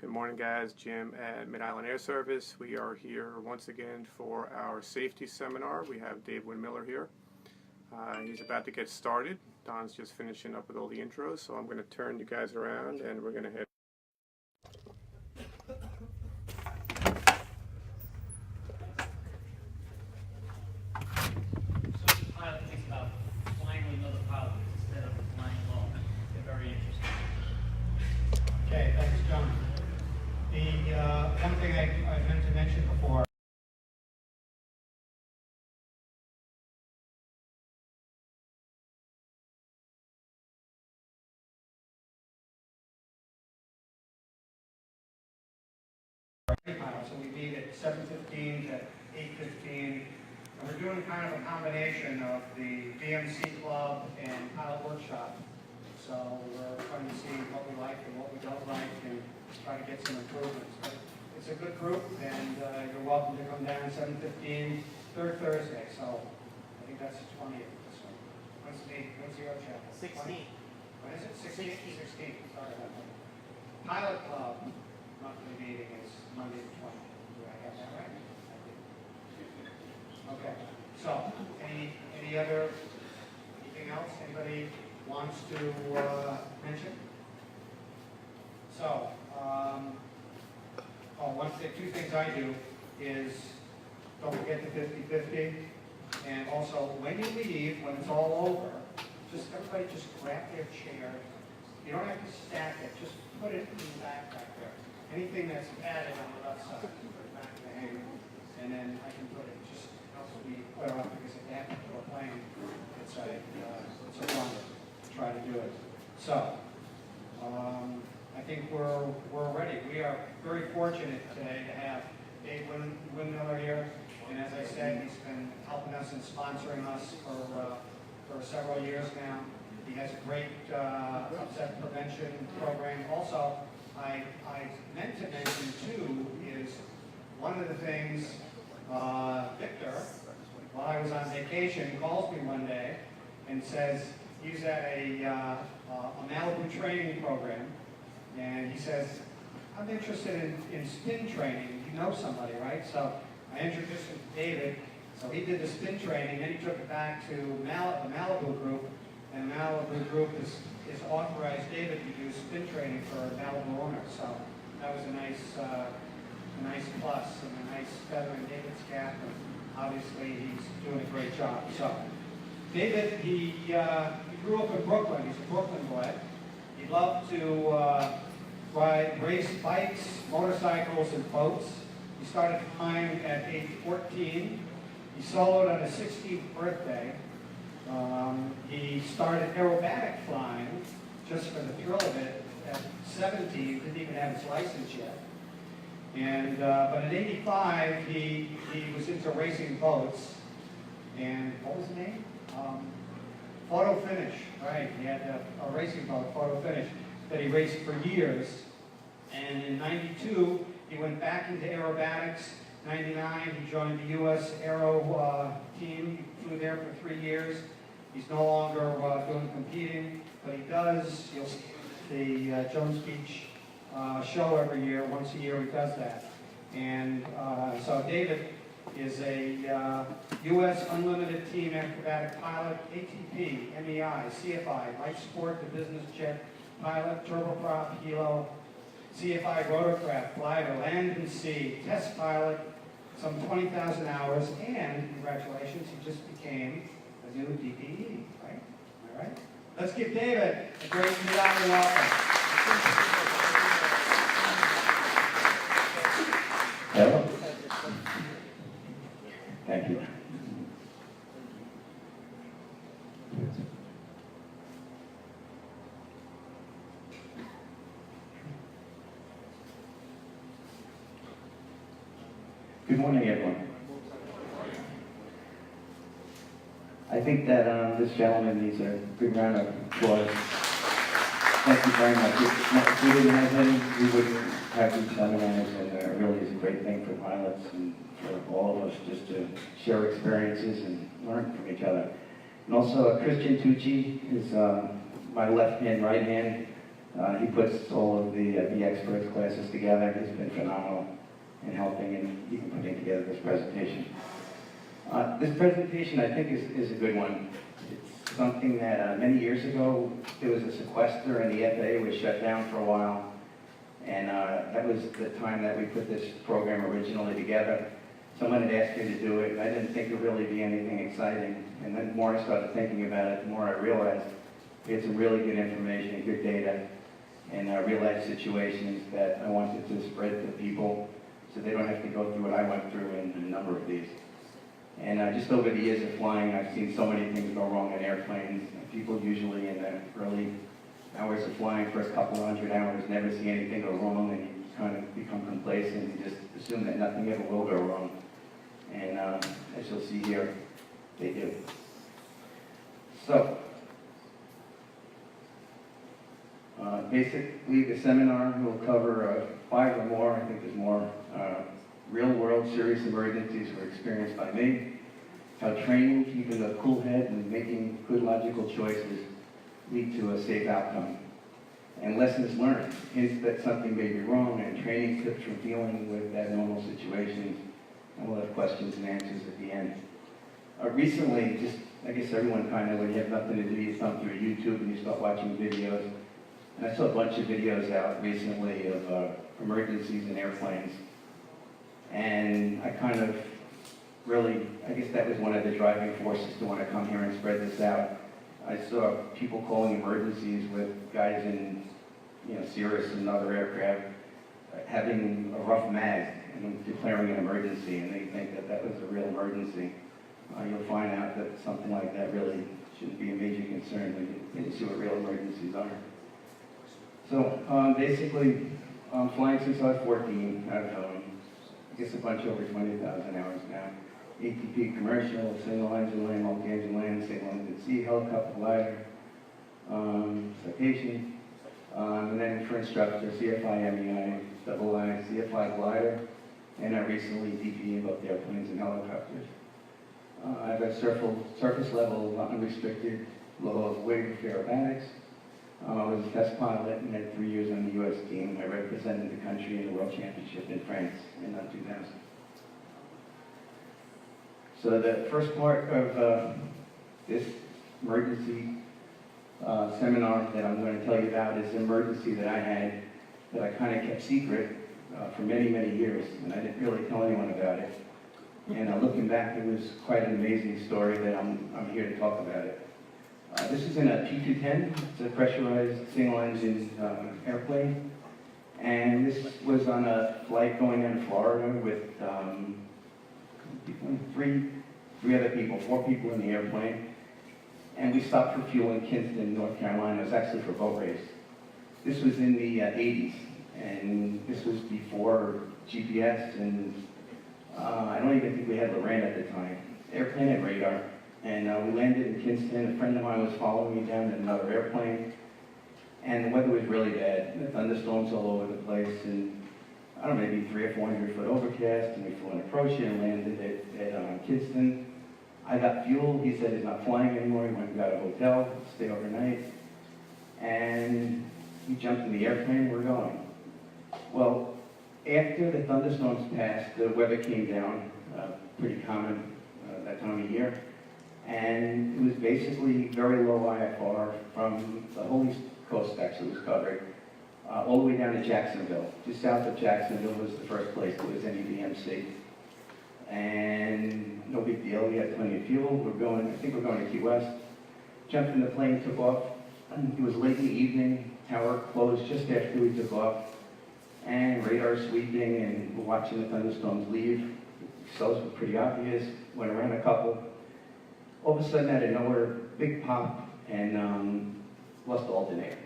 Good morning, guys. Jim at Mid-Island Air Service. We are here once again for our safety seminar. We have Dave Windmiller here. He's about to get started. Don's just finishing up with all the intros, so I'm going to turn you guys around and we're going to head. So the pilot thinks about flying with another pilot instead of flying alone. They're very interesting. Okay, thanks, John. The one thing I meant to mention before. So we meet at 7:15 to 8:15, and we're doing kind of a combination of the BMC Club and pilot workshop. So we're trying to see what we like and what we don't like and try to get some improvements. But it's a good group, and you're welcome to come down 7:15, third Thursday. So I think that's the 20th. So when's the other chapter? 16. When is it? 16? 16. Sorry about that. Pilot Club monthly meeting is Monday the 20th. Do I have that right? I did. Okay. So anything else anybody wants to mention? So, two things I do is don't forget the 50-50, and also when you leave, when it's all over, everybody just grab their chair. You don't have to stack it, just put it in the back there. Anything that's added on the left side, put it back in the hanger, and then I can put it, just helps me clear up because if after we're playing, it's a blunder to try to do it. So, I think we're ready. We are very fortunate today to have Dave Windmiller here, and as I said, he's been helping us and sponsoring us for several years now. He has a great upset prevention program. Also, I meant to mention too is one of the things Victor, while I was on vacation, calls me one day and says he's at a Malibu training program, and he says, I'm interested in spin training. You know somebody, right? So I introduced him to David. So he did the spin training, then he took it back to the Malibu group, and the Malibu group is authorized David to do spin training for Malibu owners. So that was a nice plus and a nice feather in David's cap, and obviously he's doing a great job. So David, he grew up in Brooklyn. He's a Brooklyn boy. He loved to race bikes, motorcycles, and boats. He started flying at age 14. He soloed on his 16th birthday. He started aerobatic flying just for the thrill of it at 17. Didn't even have his license yet. And but at 85, he was into racing boats. And what was the name? Photo Finish. Right. He had a racing boat, Photo Finish, that he raced for years. And in '92, he went back into aerobatics. '99, he joined the U.S. Aero team. He flew there for 3 years. He's no longer doing competing, but he does. You'll see the Jones Beach show every year. Once a year, he does that. And so David is a U.S. Unlimited Team Acrobatic Pilot, ATP, MEI, CFI, Life Sport to Business Jet Pilot, Turboprop, Helo, CFI Rotorcraft, Glider, Land and Sea, Test Pilot, some 20,000 hours, and congratulations, he just became a new DPE, right? All right? Let's give David a great round of welcome. Hello. Thank you. Good morning, everyone. I think that this gentleman needs a big round of applause. Thank you very much. If we didn't have him, we wouldn't have these seminars, and it really is a great thing for pilots and for all of us just to share experiences and learn from each other. And also, Christian Tucci is my left hand, right hand. He puts all of the experts classes together. He's been phenomenal in helping and even putting together this presentation. This presentation, I think, is a good one. It's something that many years ago, there was a sequester and the FAA was shut down for a while. And that was the time that we put this program originally together. Someone had asked me to do it. I didn't think it would really be anything exciting. And then the more I started thinking about it, the more I realized we had some really good information, good data, and real-life situations that I wanted to spread to people so they don't have to go through what I went through in a number of these. And just over the years of flying, I've seen so many things go wrong in airplanes. People usually in the early hours of flying, first couple of 100 hours, never see anything go wrong, and you kind of become complacent and just assume that nothing ever will go wrong. And as you'll see here, they do. So, basically the seminar will cover 5 or more, I think there's more, real-world serious emergencies were experienced by me, how training, keeping a cool head and making good logical choices lead to a safe outcome, and lessons learned, hints that something may be wrong, and training tips for dealing with abnormal situations, and we'll have questions and answers at the end. Recently, just, I guess everyone kind of, when you have nothing to do, you thumb through YouTube and you start watching videos, and I saw a bunch of videos out recently of emergencies in airplanes, and I kind of really, I guess that was one of the driving forces to want to come here and spread this out. I saw people calling emergencies with guys in, Cirrus and other aircraft having a rough mag and declaring an emergency, and they think that that was a real emergency. You'll find out that something like that really shouldn't be a major concern when you see what real emergencies are. So basically, flying since I was 14. I've, I guess, a bunch over 20,000 hours now. ATP commercial, single engine land, multi-engine land, single engine sea, helicopter glider, citation, and then for instructor, CFI, MEI, double I, CFI glider, and I recently DP'd both airplanes and helicopters. I've got surface level unrestricted low wing for aerobatics. I was a test pilot and had 3 years on the U.S. team. I represented the country in the World Championship in France in 2000. So the first part of this emergency seminar that I'm going to tell you about is an emergency that I had that I kind of kept secret for many, many years, and I didn't really tell anyone about it. And looking back, it was quite an amazing story that I'm here to talk about it. This is in a P-210. It's a pressurized single-engine airplane, and this was on a flight going down to Florida with three other people, 4 people in the airplane, and we stopped for fuel in Kinston, North Carolina. It was actually for a boat race. This was in the 80s, and this was before GPS, and I don't even think we had Loran at the time. Airplane had radar, and we landed in Kinston. A friend of mine was following me down in another airplane, and the weather was really bad. The thunderstorms all over the place, and I don't know, maybe 300 or 400 foot overcast, and we flew an approach and landed at Kinston. I got fuel. He said he's not flying anymore. He went and got a hotel, stay overnight, and he jumped in the airplane. We're going. Well, after the thunderstorms passed, the weather came down, pretty common that time of year, and it was basically very low IFR from the whole East Coast actually was covered, all the way down to Jacksonville. Just south of Jacksonville was the first place there was any VMC. And no big deal, we had plenty of fuel. I think we're going to Key West. Jumped in the plane, took off. It was late in the evening, tower closed just after we took off. And radar sweeping, and we're watching the thunderstorms leave. Cells were pretty obvious, went around a couple. All of a sudden, out of nowhere, big pop, and lost the alternator.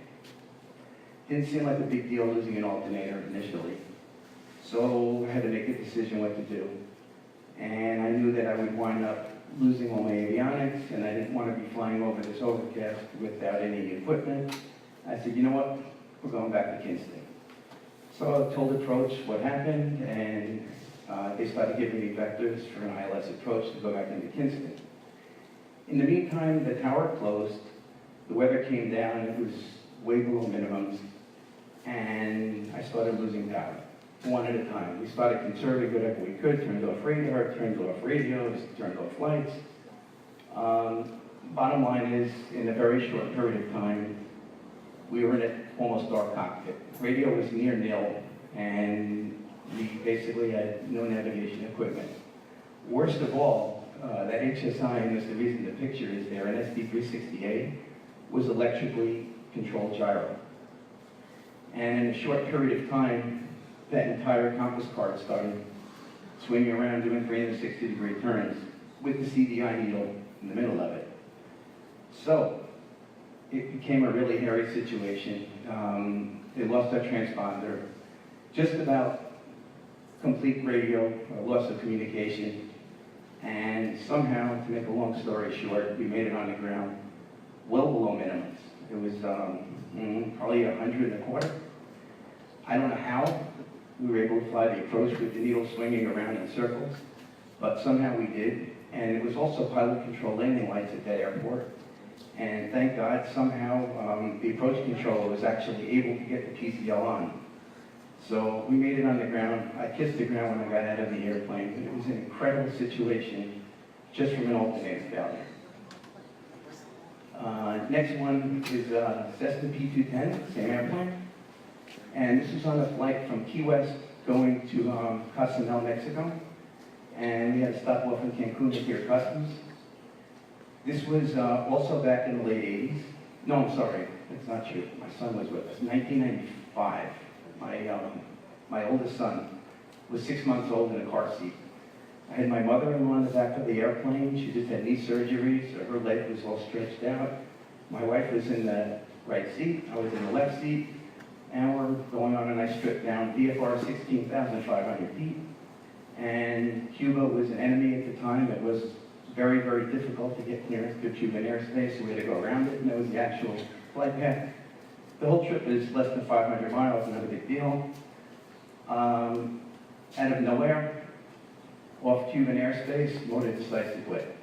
Didn't seem like a big deal losing an alternator initially. So I had to make a decision what to do. And I knew that I would wind up losing all my avionics, and I didn't want to be flying over this overcast without any equipment. I said, you know what, we're going back to Kinston. So I told Approach what happened, and they started giving me vectors for an ILS approach to go back into Kinston. In the meantime, the tower closed, the weather came down, it was way below minimums, and I started started losing power, one at a time. We started conserving whatever we could, turned off radar, turned off radios, turned off lights. Bottom line is, in a very short period of time, we were in an almost dark cockpit. Radio was near nil, and we basically had no navigation equipment. Worst of all, that HSI, and that's the reason the picture is there, an SD360A, was electrically controlled gyro. And in a short period of time, that entire compass card started swinging around doing 360-degree turns with the CDI needle in the middle of it. So it became a really hairy situation. They lost our transponder, just about complete radio, loss of communication, and somehow, to make a long story short, we made it on the ground well below minimums. It was probably 125. I don't know how we were able to fly the approach with the needle swinging around in circles, but somehow we did. And it was also pilot control landing lights at that airport. And thank God, somehow the approach controller was actually able to get the PCL on. So we made it on the ground. I kissed the ground when I got out of the airplane. It was an incredible situation just from an alternating failure. Next one is Cessna P210, same airplane. And this was on a flight from Key West going to Cozumel, Mexico. And we had to stop off in Cancun to clear customs. This was also back in the late 80s. No, I'm sorry, that's not true. My son was with us. 1995. My oldest son was 6 months old in a car seat. I had my mother-in-law in the back of the airplane. She just had knee surgery, so her leg was all stretched out. My wife was in the right seat. I was in the left seat. And we're going on a nice trip down VFR 16,500 feet. And Cuba was an enemy at the time. It was very, very difficult to get clearance to Cuban airspace, so we had to go around it, and that was the actual flight path. The whole trip is less than 500 miles, not a big deal. Out of nowhere, off Cuban airspace, motor decides to quit.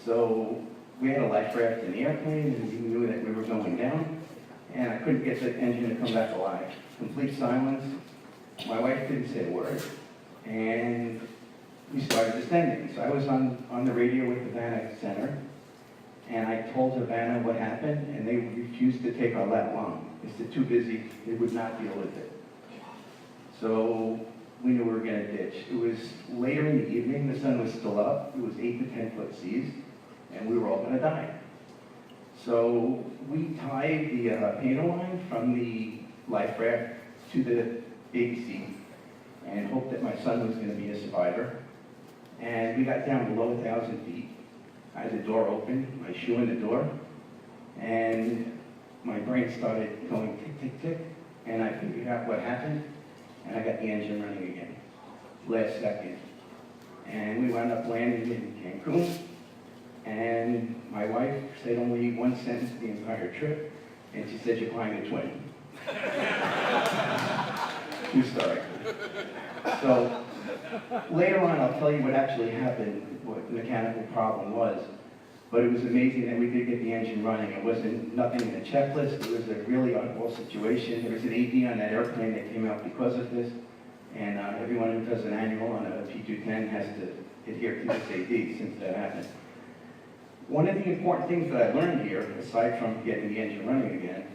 So we had a life raft in the airplane, and we knew that we were going down, and I couldn't get the engine to come back alive. Complete silence. My wife didn't say a word, and we started descending. So I was on the radio with the Vanna Center, and I told Havana what happened, and they refused to take our lat long. They said, too busy, they would not deal with it. So we knew we were going to ditch. It was later in the evening, the sun was still up, it was 8 to 10 foot seas, and we were all going to die. So we tied the painter line from the life raft to the baby seat, and hoped that my son was going to be a survivor. And we got down below 1,000 feet. I had the door open, my shoe in the door, and my brain started going tick, tick, tick, and I figured out what happened, and I got the engine running again, last second. And we wound up landing in Cancun, and my wife said only one sentence the entire trip, and she said, "You're flying a twin." True story. So later on, I'll tell you what actually happened, what the mechanical problem was. But it was amazing that we did get the engine running. It wasn't nothing in the checklist. It was a really oddball situation. There was an AD on that airplane that came out because of this. And everyone who does an annual on a P210 has to adhere to this AD since that happened. One of the important things that I learned here, aside from getting the engine running again,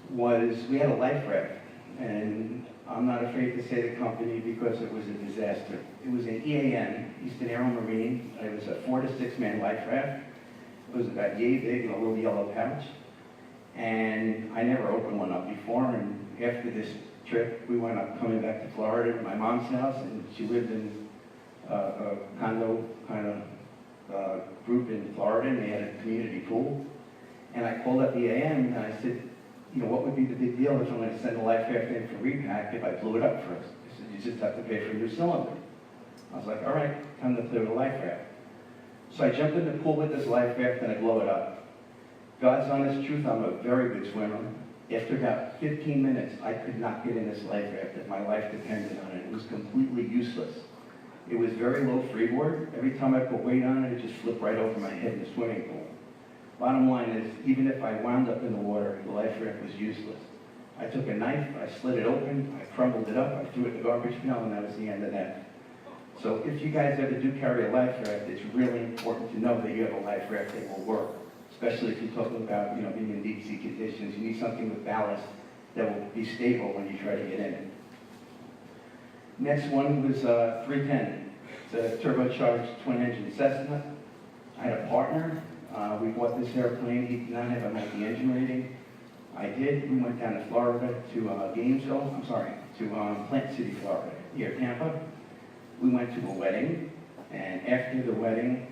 was we had a life raft. And I'm not afraid to say the company because it was a disaster. It was an EAM, Eastern Aero Marine. It was a 4 to 6 man life raft. It was about yay big in a little yellow pouch. And I never opened one up before. And after this trip, we wound up coming back to Florida to my mom's house. And she lived in a condo kind of group in Florida. And they had a community pool. And I called up EAM and I said, you know, what would be the big deal if I'm going to send a life raft in for repack if I blew it up first? They said, you just have to pay for a new cylinder. I was like, all right, time to clear the life raft. So I jumped in the pool with this life raft and I blow it up. God's honest truth, I'm a very good swimmer. After about 15 minutes, I could not get in this life raft if my life depended on it. It was completely useless. It was very low freeboard. Every time I put weight on it, it just flipped right over my head in the swimming pool. Bottom line is, even if I wound up in the water, the life raft was useless. I took a knife, I slit it open, I crumbled it up, I threw it in the garbage pail, and that was the end of that. So if you guys ever do carry a life raft, it's really important to know that you have a life raft that will work, especially if you're talking about, being in deep sea conditions. You need something with ballast that will be stable when you try to get in it. Next one was 310. It's a turbocharged twin-engine Cessna. I had a partner. We bought this airplane. He did not have a multi-engine rating. I did. We went down to Florida to Plant City, Florida, near Tampa. We went to a wedding, and after the wedding,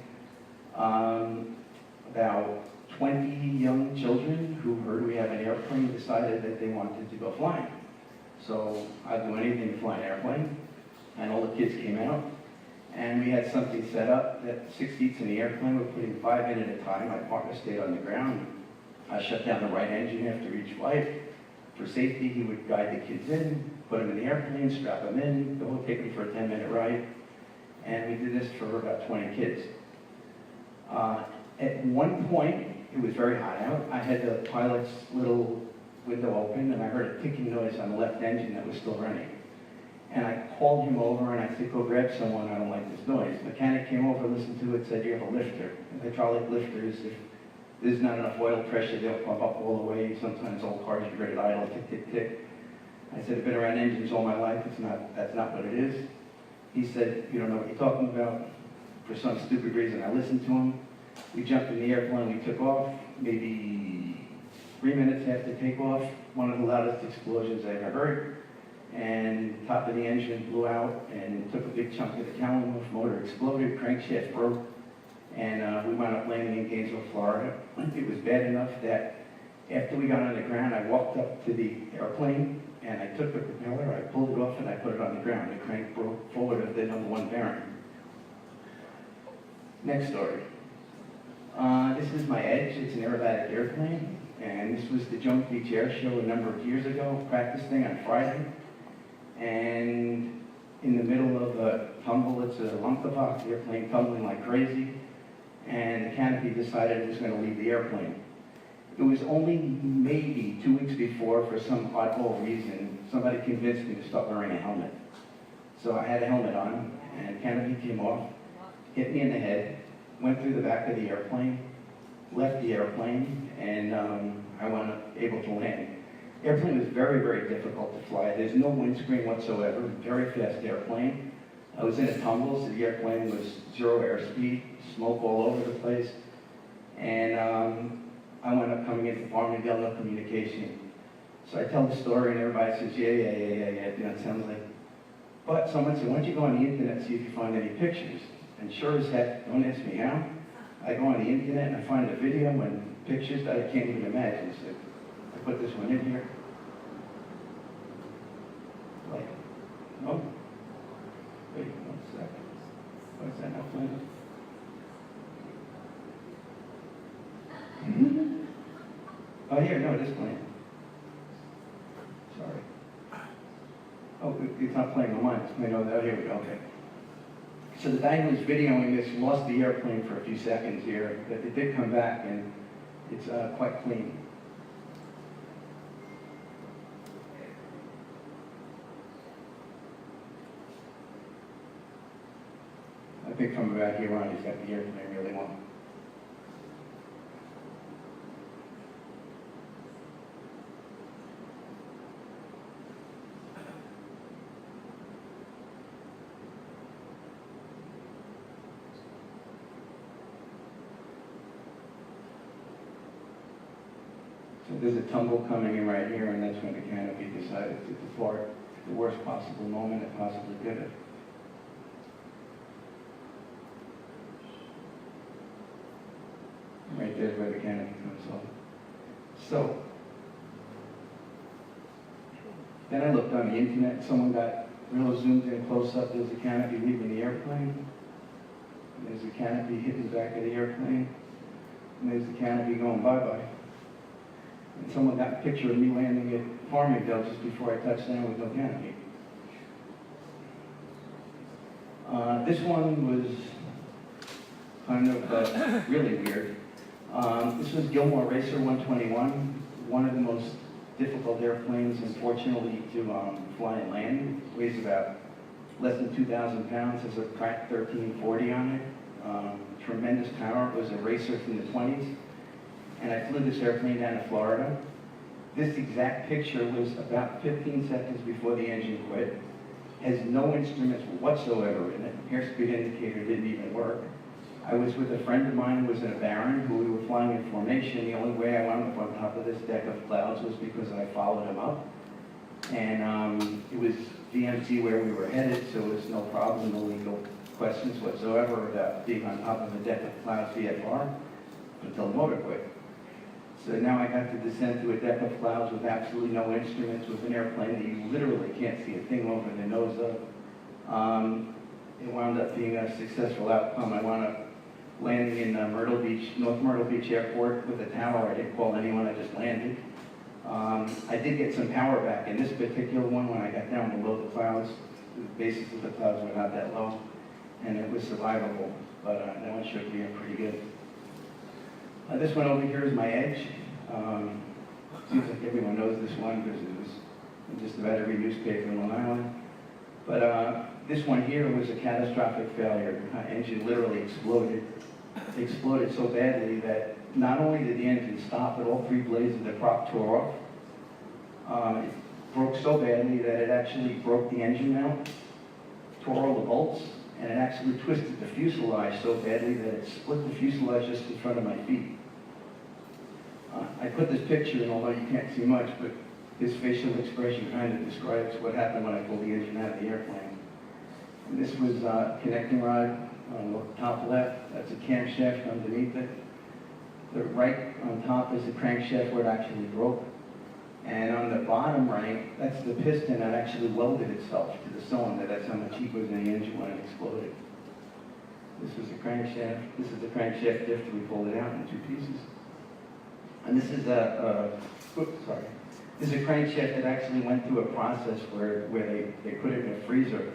about 20 young children who heard we have an airplane decided that they wanted to go flying. So I'd do anything to fly an airplane, and all the kids came out, and we had something set up that 6 seats in the airplane. We're putting 5 in at a time. My partner stayed on the ground. I shut down the right engine after each flight. For safety, he would guide the kids in, put them in the airplane, strap them in, go take them for a 10-minute ride. And we did this for about 20 kids. At one point, it was very hot out. I had the pilot's little window open, and I heard a ticking noise on the left engine that was still running. And I called him over, and I said, go grab someone, I don't like this noise. The mechanic came over, listened to it, said, you have a lifter. And hydraulic lifters, if there's not enough oil pressure, they'll pump up all the way. Sometimes old cars are ready to idle, tick, tick, tick. I said, I've been around engines all my life, that's not what it is. He said, you don't know what you're talking about. For some stupid reason, I listened to him. We jumped in the airplane, we took off. Maybe 3 minutes after takeoff, one of the loudest explosions I ever heard. And the top of the engine blew out and took a big chunk of the cowling off, motor exploded, crankshaft broke. And we wound up landing in Gainesville, Florida. It was bad enough that after we got on the ground, I walked up to the airplane and I took the propeller, I pulled it off, and I put it on the ground. The crank broke forward of the #1 bearing. Next story. This is my Edge. It's an aerobatic airplane, and this was the Jones Beach Air Show a number of years ago, practice thing on Friday. And in the middle of a tumble, it's a Lunkavox, the airplane tumbling like crazy, and the canopy decided it was going to leave the airplane. It was only maybe 2 weeks before, for some oddball reason, somebody convinced me to start wearing a helmet. So I had a helmet on, and the canopy came off, hit me in the head, went through the back of the airplane, left the airplane, and I wasn't able to land. Airplane was very, very difficult to fly. There's no windscreen whatsoever, very fast airplane. I was in a tumble, so the airplane was 0 airspeed, smoke all over the place. And I wound up coming into Farmingdale, no communication. So I tell the story and everybody says, yeah, it sounds like. But someone said, why don't you go on the internet and see if you find any pictures? And sure as heck, don't ask me how, I go on the internet and I find a video and pictures that I can't even imagine. So I put this one in here. Like, no? Wait 1 second. Why is that not playing? Oh, here, no, it is playing. Sorry. Oh, it's not playing on mine. It's playing on that. Here we go. Okay. So the guy who was videoing this lost the airplane for a few seconds here, but it did come back, and it's quite clean. I think from about here on, he's got the airplane really well. So there's a tumble coming in right here, and that's when the canopy decided to depart at the worst possible moment it possibly could have. Right there's where the canopy comes off. So, then I looked on the internet, someone got real zoomed in close up. There's a canopy leaving the airplane. There's a canopy hitting the back of the airplane. And there's the canopy going bye-bye. And someone got a picture of me landing at Farmingdale just before I touched down with no canopy. This one was kind of really weird. This was Gilmore Racer 121, one of the most difficult airplanes, unfortunately, to fly and land. It weighs about less than 2,000 pounds, has a Pratt 1340 on it. Tremendous power. It was a racer from the 20s. And I flew this airplane down to Florida. This exact picture was about 15 seconds before the engine quit. Has no instruments whatsoever in it. Airspeed indicator didn't even work. I was with a friend of mine who was in a Baron, who we were flying in formation. The only way I wound up on top of this deck of clouds was because I followed him up. And it was DMZ where we were headed, so it was no problem, no legal questions whatsoever about being on top of a deck of clouds VFR until the motor quit. So now I got to descend to a deck of clouds with absolutely no instruments, with an airplane that you literally can't see a thing over the nose of. It wound up being a successful outcome. I wound up landing in Myrtle Beach, North Myrtle Beach Airport with a tower. I didn't call anyone, I just landed. I did get some power back in this particular one when I got down below the clouds. The bases of the clouds were not that low, and it was survivable, but that one shook me up pretty good. This one over here is my Edge. Seems like everyone knows this one because it was in just about every newspaper in Long Island. But this one here was a catastrophic failure. Engine literally exploded. It exploded so badly that not only did the engine stop, but all three blades of the prop tore off. It broke so badly that it actually broke the engine mount, tore all the bolts, and it actually twisted the fuselage so badly that it split the fuselage just in front of my feet. I put this picture in, although you can't see much, but his facial expression kind of describes what happened when I pulled the engine out of the airplane. And this was a connecting rod on the top left. That's a camshaft underneath it. The right on top is the crankshaft where it actually broke. And on the bottom right, that's the piston that actually welded itself to the cylinder. That's how much heat was in the engine when it exploded. This was the crankshaft. This is the crankshaft after we pulled it out in two pieces. And this is This is a crankshaft that actually went through a process where they put it in a freezer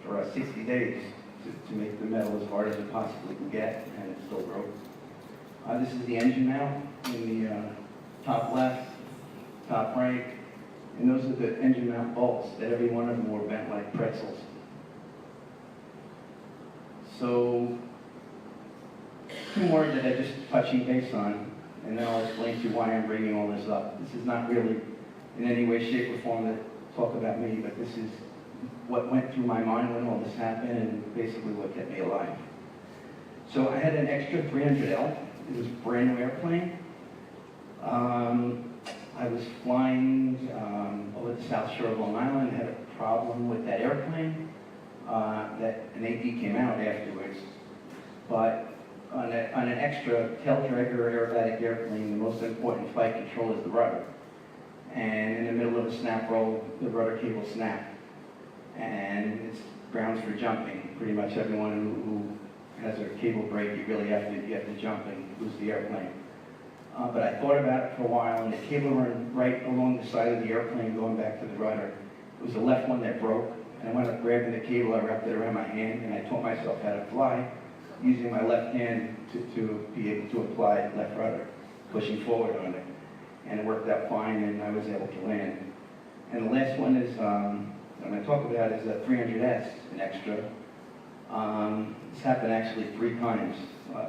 for 60 days to make the metal as hard as it possibly can get, and it still broke. This is the engine mount in the top left, top right, and those are the engine mount bolts that every one of them were bent like pretzels. So, two more that I'm just touching base on, and then I'll explain to you why I'm bringing all this up. This is not really in any way, shape, or form to talk about me, but this is what went through my mind when all this happened and basically what kept me alive. So I had an extra 300L. It was a brand new airplane. I was flying over the South Shore of Long Island, had a problem with that airplane. That an AD came out afterwards. But on an extra tail-dragger aerobatic airplane, the most important flight control is the rudder. And in the middle of a snap roll, the rudder cable snapped. And it's grounds for jumping. Pretty much everyone who has a cable break, you really have to jump and lose the airplane. But I thought about it for a while, and the cable ran right along the side of the airplane going back to the rudder. It was the left one that broke, and I wound up grabbing the cable, I wrapped it around my hand, and I taught myself how to fly using my left hand to be able to apply left rudder, pushing forward on it. And it worked out fine, and I was able to land. And the last one is, I'm going to talk about is a 300S, an extra. This happened actually 3 times.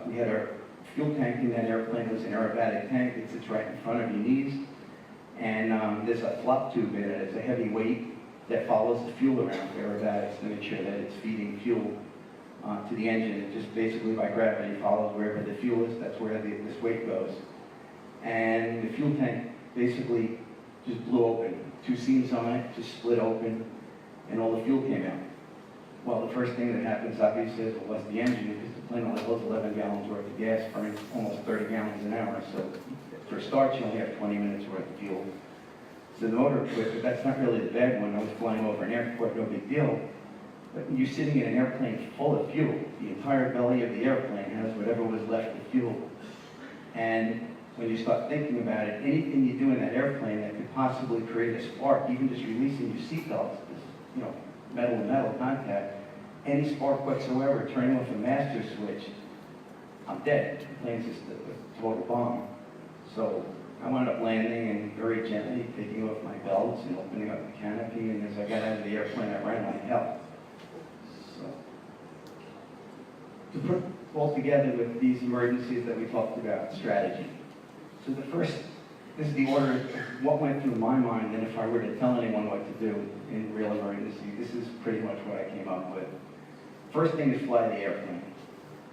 We had our fuel tank in that airplane. It was an aerobatic tank. It sits right in front of your knees. And there's a flop tube in it. It's a heavy weight that follows the fuel around for aerobatics to make sure that it's feeding fuel to the engine. It just basically by gravity follows wherever the fuel is. That's where this weight goes. And the fuel tank basically just blew open. 2 seams on it just split open, and all the fuel came out. Well, the first thing that happens, obviously, is what's the engine, because the plane only holds 11 gallons worth of gas, burning almost 30 gallons an hour. So for a start, you only have 20 minutes worth of fuel. So the motor quit, but that's not really the bad one. I was flying over an airport, no big deal. But when you're sitting in an airplane full of fuel, the entire belly of the airplane has whatever was left of fuel. And when you start thinking about it, anything you do in that airplane that could possibly create a spark, even just releasing your seatbelts, metal to metal contact, any spark whatsoever, turning off a master switch, I'm dead. The plane's just a total bomb. So I wound up landing and very gently taking off my belts and opening up the canopy, and as I got out of the airplane, I ran like hell. So, to put all together with these emergencies that we talked about, strategy. So the first, this is the order of what went through my mind, and if I were to tell anyone what to do in real emergency, this is pretty much what I came up with. First thing is fly the airplane.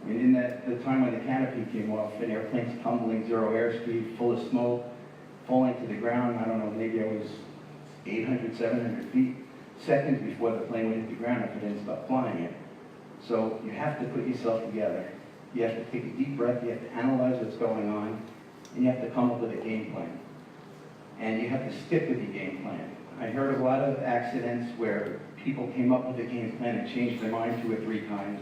I mean, in the time when the canopy came off, an airplane's tumbling, 0 airspeed, full of smoke, falling to the ground. I don't know, maybe I was 800, 700 feet, seconds before the plane would hit the ground if I didn't stop flying it. So you have to put yourself together. You have to take a deep breath, you have to analyze what's going on, and you have to come up with a game plan. And you have to stick with your game plan. I heard of a lot of accidents where people came up with a game plan and changed their mind 2 or 3 times.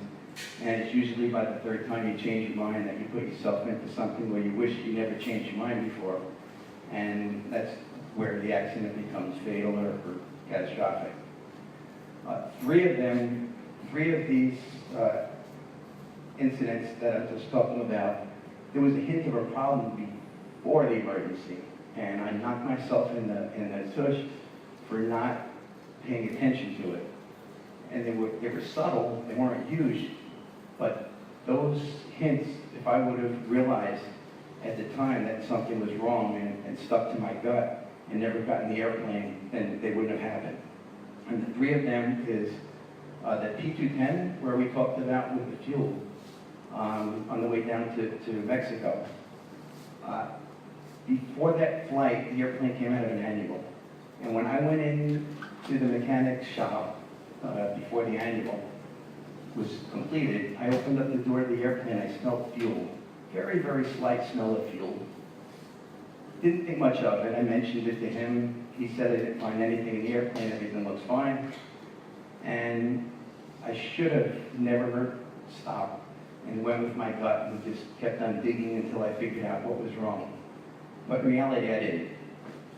And it's usually by the 3rd time you change your mind that you put yourself into something where you wish you never changed your mind before. And that's where the accident becomes fatal or catastrophic. 3 of these incidents that I'm just talking about, there was a hint of a problem before the emergency. And I knocked myself in the tush for not paying attention to it. And they were subtle, they weren't huge, but those hints, if I would have realized at the time that something was wrong and stuck to my gut and never got in the airplane, then they wouldn't have happened. And the 3 of them is the P210, where we talked about with the fuel on the way down to Mexico. Before that flight, the airplane came out of an annual. And when I went in to the mechanic's shop before the annual was completed, I opened up the door of the airplane, I smelled fuel. Very, very slight smell of fuel. Didn't think much of it. I mentioned it to him. He said I didn't find anything in the airplane, everything looks fine. And I should have never stopped and went with my gut and just kept on digging until I figured out what was wrong. But in reality, I didn't.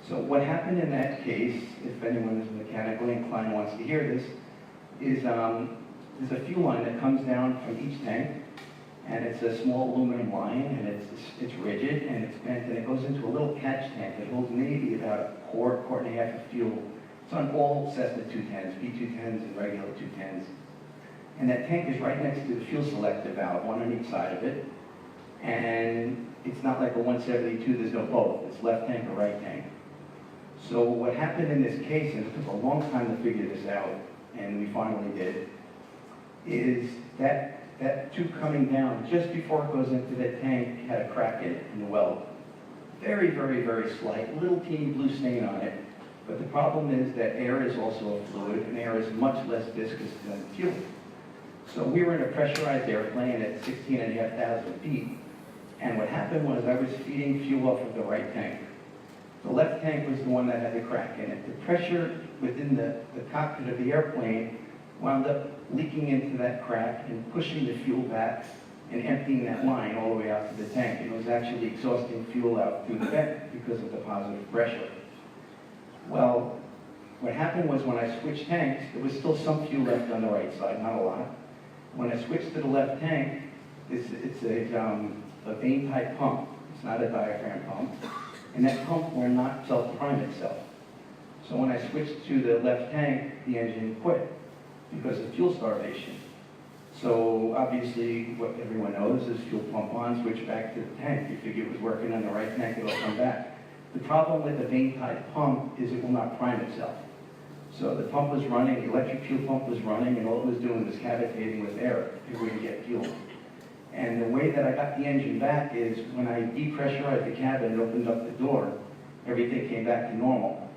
So what happened in that case, if anyone is mechanically inclined wants to hear this, is there's a fuel line that comes down from each tank, and it's a small aluminum line, and it's rigid, and it's bent, and it goes into a little catch tank that holds maybe about a quart and a half of fuel. It's on all Cessna 210s, P210s and regular 210s. And that tank is right next to the fuel selector valve, one on each side of it. And it's not like a 172, there's no both. It's left tank or right tank. So what happened in this case, and it took a long time to figure this out, and we finally did, is that tube coming down just before it goes into the tank had a crack in it, in the weld. Very, very, very slight, little teeny blue stain on it. But the problem is that air is also a fluid, and air is much less viscous than fuel. So we were in a pressurized airplane at 16,500 feet, and what happened was I was feeding fuel off of the right tank. The left tank was the one that had the crack in it. The pressure within the cockpit of the airplane wound up leaking into that crack and pushing the fuel back and emptying that line all the way out to the tank. It was actually exhausting fuel out through the vent because of the positive pressure. Well, what happened was when I switched tanks, there was still some fuel left on the right side, not a lot. When I switched to the left tank, it's a vane type pump. It's not a diaphragm pump. And that pump will not self-prime itself. So when I switched to the left tank, the engine quit because of fuel starvation. So obviously, what everyone knows is fuel pump on, switch back to the tank. You figure it was working on the right tank, it'll come back. The problem with the vane type pump is it will not prime itself. So the pump was running, the electric fuel pump was running, and all it was doing was cavitating with air if we could get fuel. And the way that I got the engine back is when I depressurized the cabin and opened up the door, everything came back to normal.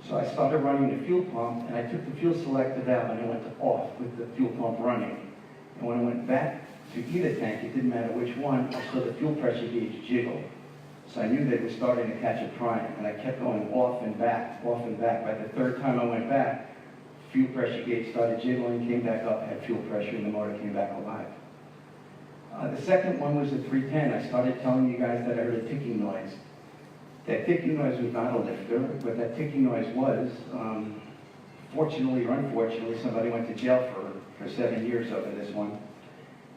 So I started running the fuel pump, and I took the fuel selector valve and I went to off with the fuel pump running. And when I went back to either tank, it didn't matter which one, I saw the fuel pressure gauge jiggle. So I knew they were starting to catch a prime, and I kept going off and back, off and back. By the 3rd time I went back, fuel pressure gauge started jiggling, came back up, had fuel pressure, and the motor came back alive. The second one was the 310. I started telling you guys that I heard a ticking noise. That ticking noise was not a lifter. What that ticking noise was, fortunately or unfortunately, somebody went to jail for 7 years over this one.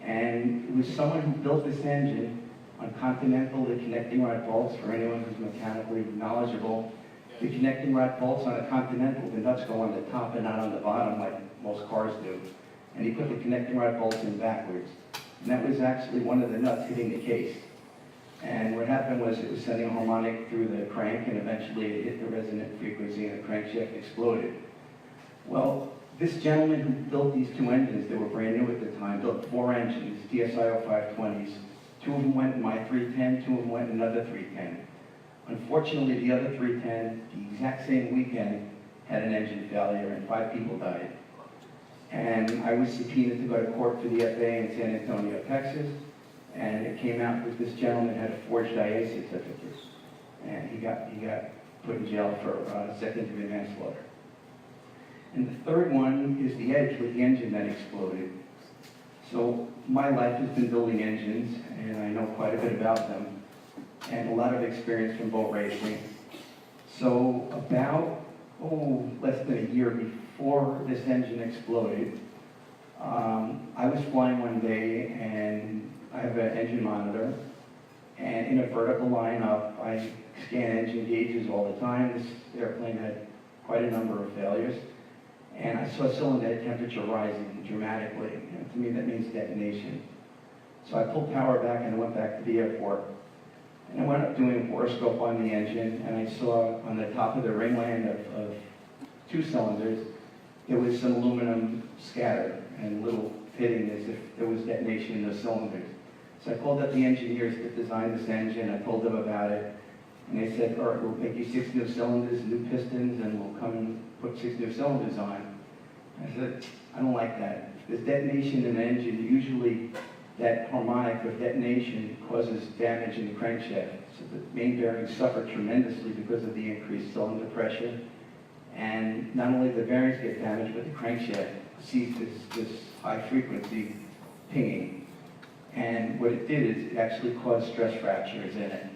And it was someone who built this engine On Continental, the connecting rod bolts, for anyone who's mechanically knowledgeable, the connecting rod bolts on a Continental, the nuts go on the top and not on the bottom like most cars do. And he put the connecting rod bolts in backwards. And that was actually one of the nuts hitting the case. And what happened was it was sending a harmonic through the crank, and eventually it hit the resonant frequency and the crankshaft exploded. Well, this gentleman who built these two engines, they were brand new at the time, built 4 engines, TSI 0520s. 2 of them went in my 310, 2 of them went in another 310. Unfortunately, the other 310, the exact same weekend, had an engine failure and 5 people died. And I was subpoenaed to go to court for the FAA in San Antonio, Texas, and it came out that this gentleman had a forged IA certificate, and he got put in jail for second-degree manslaughter. And the third one is the Edge with the engine that exploded. So my life has been building engines, and I know quite a bit about them, and a lot of experience from boat racing. So about, less than a year before this engine exploded, I was flying one day, and I have an engine monitor, and in a vertical lineup, I scan engine gauges all the time. This airplane had quite a number of failures. And I saw cylinder head temperature rising dramatically. And to me, that means detonation. So I pulled power back and I went back to the airport. And I went up doing a borescope on the engine, and I saw on the top of the ringland of 2 cylinders, there was some aluminum scatter and little pitting as if there was detonation in those cylinders. So I called up the engineers that designed this engine. I told them about it. And they said, all right, we'll make you 6 new cylinders, new pistons, and we'll come and put 6 new cylinders on. I said, I don't like that. If there's detonation in an engine, usually that harmonic of detonation causes damage in the crankshaft. So the main bearings suffer tremendously because of the increased cylinder pressure. And not only the bearings get damaged, but the crankshaft sees this high frequency pinging. And what it did is it actually caused stress fractures in it.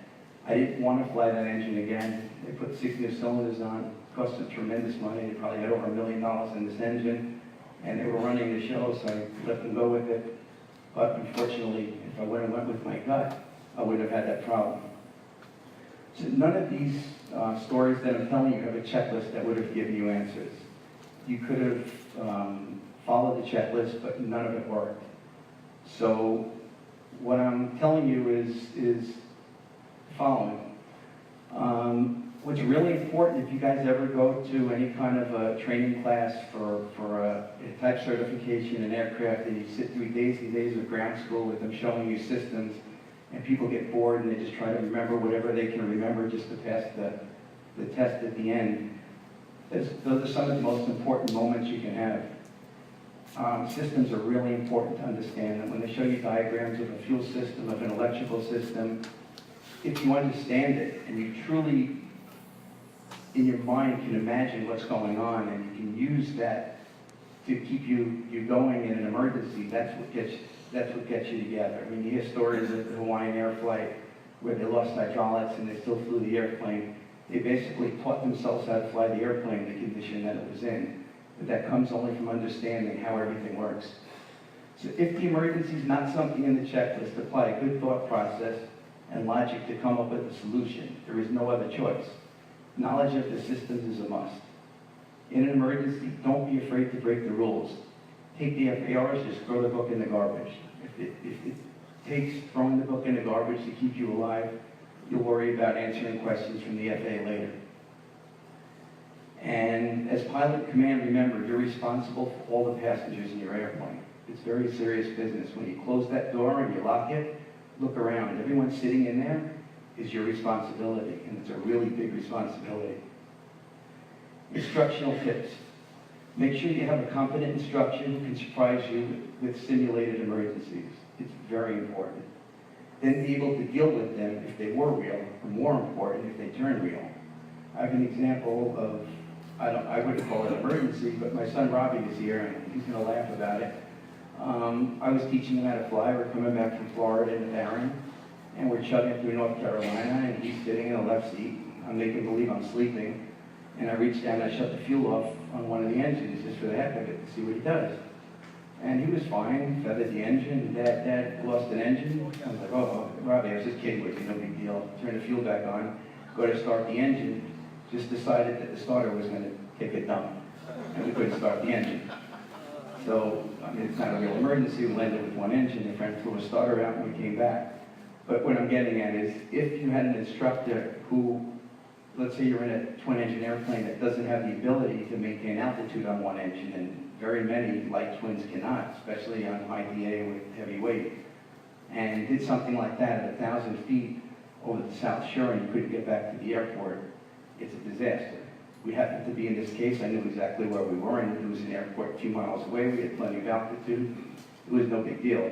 I didn't want to fly that engine again. They put 6 new cylinders on. It cost them tremendous money. They probably had over $1 million in this engine. And they were running the show, so I let them go with it. But unfortunately, if I went with my gut, I wouldn't have had that problem. So none of these stories that I'm telling you have a checklist that would have given you answers. You could have followed the checklist, but none of it worked. So what I'm telling you is the following. What's really important, if you guys ever go to any kind of a training class for a type certification in aircraft, and you sit through days and days of ground school with them showing you systems, and people get bored and they just try to remember whatever they can remember just to pass the test at the end. Those are some of the most important moments you can have. Systems are really important to understand, and when they show you diagrams of a fuel system, of an electrical system, if you understand it and you truly in your mind can imagine what's going on, and you can use that to keep you going in an emergency, that's what gets you together. I mean, you hear stories of the Hawaiian Air flight where they lost hydraulics and they still flew the airplane. They basically taught themselves how to fly the airplane in the condition that it was in. But that comes only from understanding how everything works. So if the emergency is not something in the checklist, apply a good thought process and logic to come up with a solution. There is no other choice. Knowledge of the systems is a must. In an emergency, don't be afraid to break the rules. Take the FARs, just throw the book in the garbage. If it takes throwing the book in the garbage to keep you alive, you'll worry about answering questions from the FAA later. And as pilot command, remember, you're responsible for all the passengers in your airplane. It's very serious business. When you close that door and you lock it, look around. Everyone sitting in there is your responsibility, and it's a really big responsibility. Instructional tips. Make sure you have a competent instructor who can surprise you with simulated emergencies. It's very important. Then be able to deal with them if they were real, or more important, if they turn real. I have an example of, I wouldn't call it an emergency, but my son Robbie is here, and he's going to laugh about it. I was teaching him how to fly. We're coming back from Florida into Barron, and we're chugging through North Carolina, and he's sitting in the left seat. I'm making believe I'm sleeping, and I reach down and I shut the fuel off on one of the engines just for the heck of it to see what he does. And he was fine, feathered the engine. Dad lost an engine. I was like, oh, Robbie, I was just kidding with you, no big deal. Turn the fuel back on, go to start the engine. Just decided that the starter was going to take a dump, and we couldn't start the engine. So, I mean, it's not a real emergency. We landed with one engine. The friend threw a starter out, and we came back. But what I'm getting at is, if you had an instructor who, let's say you're in a twin-engine airplane that doesn't have the ability to maintain altitude on one engine, and very many light twins cannot, especially on high DA with heavy weight, and did something like that at 1,000 feet over the South Shore and you couldn't get back to the airport, it's a disaster. We happened to be in this case, I knew exactly where we were, and it was an airport a few miles away, we had plenty of altitude, it was no big deal.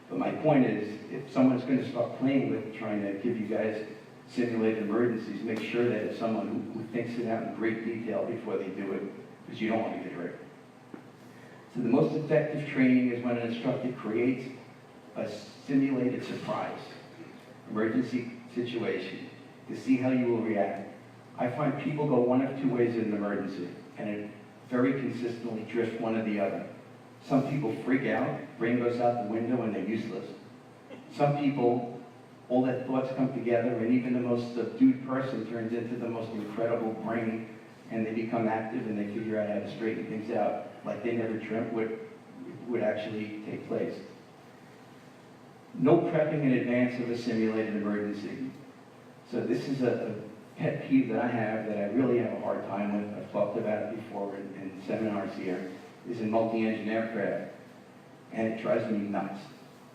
But my point is, if someone's going to start playing with trying to give you guys simulated emergencies, make sure that it's someone who thinks it out in great detail before they do it, because you don't want to get hurt. So the most effective training is when an instructor creates a simulated surprise, emergency situation, to see how you will react. I find people go one of two ways in an emergency, and it very consistently drifts one or the other. Some people freak out, brain goes out the window, and they're useless. Some people, all their thoughts come together, and even the most subdued person turns into the most incredible brain, and they become active, and they figure out how to straighten things out, like they never dreamt would actually take place. No prepping in advance of a simulated emergency. So this is a pet peeve that I have that I really have a hard time with. I've talked about it before in seminars here, is in multi-engine aircraft, and it drives me nuts.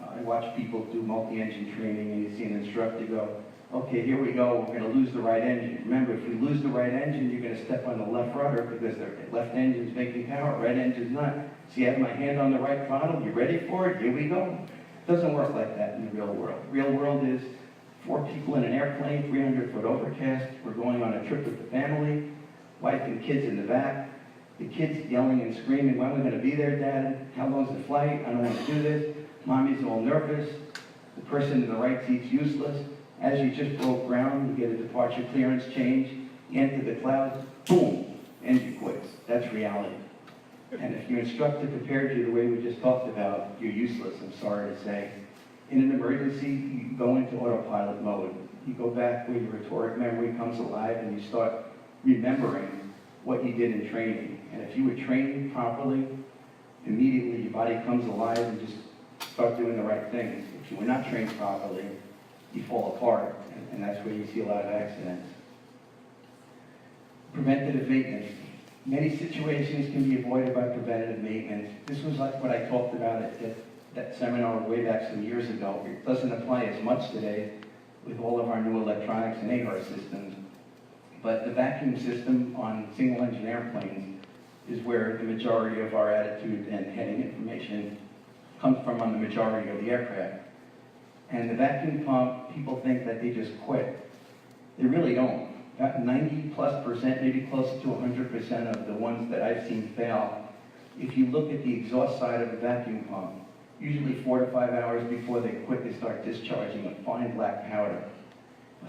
I watch people do multi-engine training, and you see an instructor go, okay, here we go, we're going to lose the right engine. Remember, if we lose the right engine, you're going to step on the left rudder because the left engine's making power, right engine's not. See, I have my hand on the right throttle, you ready for it? Here we go. It doesn't work like that in the real world. The real world is 4 people in an airplane, 300-foot overcast, we're going on a trip with the family, wife and kids in the back, the kids yelling and screaming, when are we going to be there, Dad? How long's the flight? I don't want to do this. Mommy's all nervous. The person in the right seat's useless. As you just broke ground, you get a departure clearance change, you enter the clouds, boom, engine quits. That's reality. And if your instructor prepared you the way we just talked about, you're useless, I'm sorry to say. In an emergency, you go into autopilot mode. You go back where your rhetoric memory comes alive and you start remembering what you did in training. And if you were trained properly, immediately your body comes alive and just start doing the right things. If you were not trained properly, you fall apart, and that's where you see a lot of accidents. Preventative maintenance. Many situations can be avoided by preventative maintenance. This was like what I talked about at that seminar way back some years ago. It doesn't apply as much today with all of our new electronics and AR systems, but the vacuum system on single-engine airplanes is where the majority of our attitude and heading information comes from on the majority of the aircraft. And the vacuum pump, people think that they just quit. They really don't. About 90+%, maybe close to 100% of the ones that I've seen fail, if you look at the exhaust side of the vacuum pump, usually 4 to 5 hours before they quit, they start discharging a fine black powder.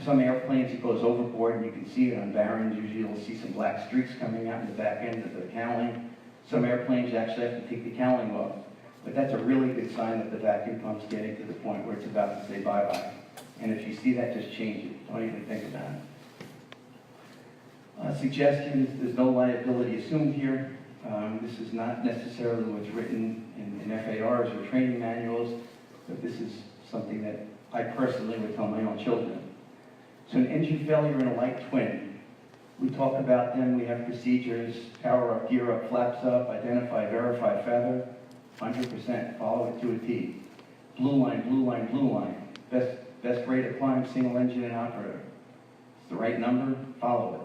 Some airplanes, it goes overboard, and you can see it on Barons. Usually you'll see some black streaks coming out in the back end of the cowling. Some airplanes, you actually have to take the cowling off. But that's a really good sign that the vacuum pump's getting to the point where it's about to say bye-bye. And if you see that, just change it. Don't even think about it. Suggestions, there's no liability assumed here. This is not necessarily what's written in FARs or training manuals, but this is something that I personally would tell my own children. So an engine failure in a light twin. We talk about them, we have procedures, power up, gear up, flaps up, identify, verify, feather. 100%, follow it to a T. Blue line, blue line, blue line. Best rate of climb, single engine and operator. It's the right number, follow it.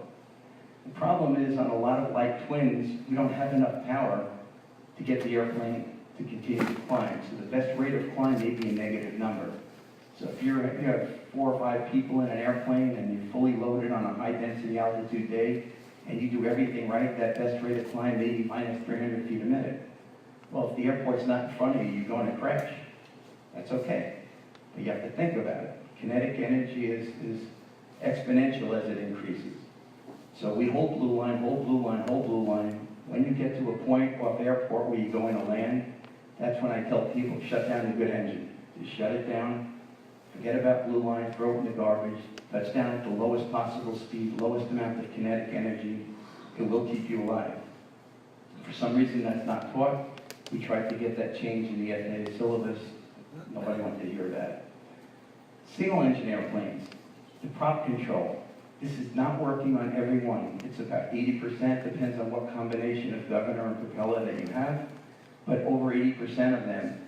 The problem is on a lot of light twins, we don't have enough power to get the airplane to continue to climb. So the best rate of climb may be a negative number. So if you have 4 or 5 people in an airplane and you're fully loaded on a high density altitude day and you do everything right, that best rate of climb may be minus 300 feet a minute. Well, if the airport's not in front of you, you're going to crash. That's okay. But you have to think about it. Kinetic energy is exponential as it increases. So we hold blue line, hold blue line, hold blue line. When you get to a point off airport where you're going to land, That's when I tell people, shut down the good engine. Just shut it down, forget about blue line, throw it in the garbage, touch down at the lowest possible speed, lowest amount of kinetic energy. It will keep you alive. For some reason that's not taught. We tried to get that change in the FAA syllabus. Nobody wanted to hear that. Single engine airplanes, the prop control. This is not working on every one. It's about 80%, depends on what combination of governor and propeller that you have. But over 80% of them,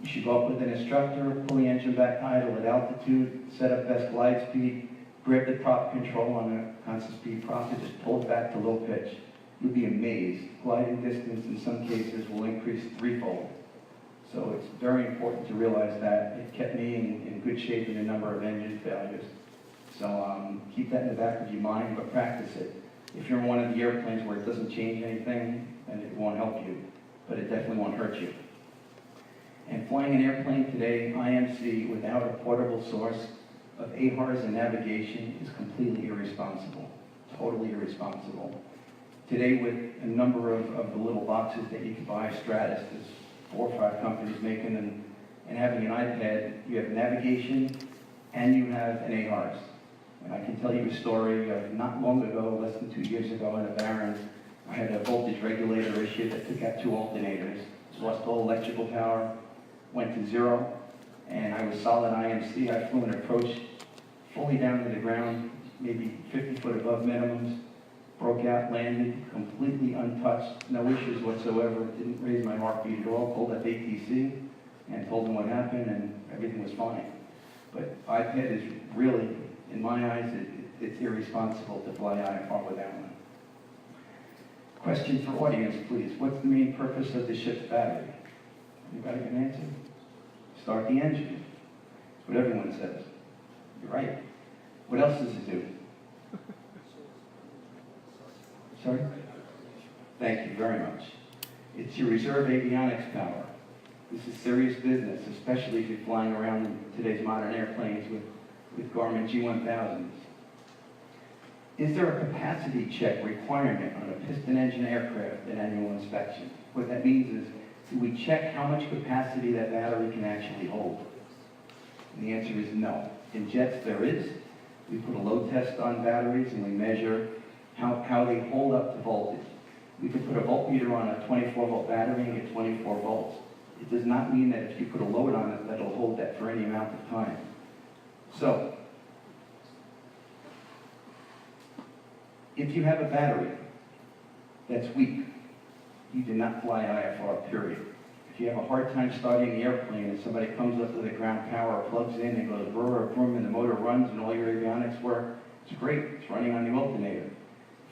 you should go up with an instructor, pull the engine back idle at altitude, set up best glide speed, grab the prop control on a constant speed prop and just pull it back to low pitch. You'll be amazed. Gliding distance in some cases will increase threefold. So it's very important to realize that. It kept me in good shape in a number of engine failures. So keep that in the back of your mind, but practice it. If you're in one of the airplanes where it doesn't change anything, then it won't help you, but it definitely won't hurt you. And flying an airplane today, IMC, without a portable source of AHRS and navigation is completely irresponsible, totally irresponsible. Today, with a number of the little boxes that you can buy, Stratus, there's 4 or 5 companies making them, and having an iPad, you have navigation and you have an AHRS. And I can tell you a story of not long ago, less than 2 years ago in a Barron, I had a voltage regulator issue that took out 2 alternators, lost all electrical power, went to 0, and I was solid IMC. I flew an approach fully down to the ground, maybe 50 foot above minimums, broke out, landed, completely untouched, no issues whatsoever, didn't raise my heartbeat at all, pulled up ATC and told them what happened, and everything was fine. But iPad is really, in my eyes, it's irresponsible to fly IFR without one. Question for audience, please. What's the main purpose of the ship's battery? Anybody can answer? Start the engine. That's what everyone says. You're right. What else does it do? Sorry? Thank you very much. It's your reserve avionics power. This is serious business, especially if you're flying around in today's modern airplanes with Garmin G1000s. Is there a capacity check requirement on a piston engine aircraft at annual inspection? What that means is, do we check how much capacity that battery can actually hold? And the answer is no. In jets, there is. We put a load test on batteries and we measure how they hold up to voltage. We could put a voltmeter on a 24-volt battery and get 24 volts. It does not mean that if you put a load on it, that it'll hold that for any amount of time. So, if you have a battery that's weak, you do not fly IFR, period. If you have a hard time starting the airplane and somebody comes up to the ground power, plugs in and goes brr, brum, and the motor runs and all your avionics work, it's great, it's running on the alternator.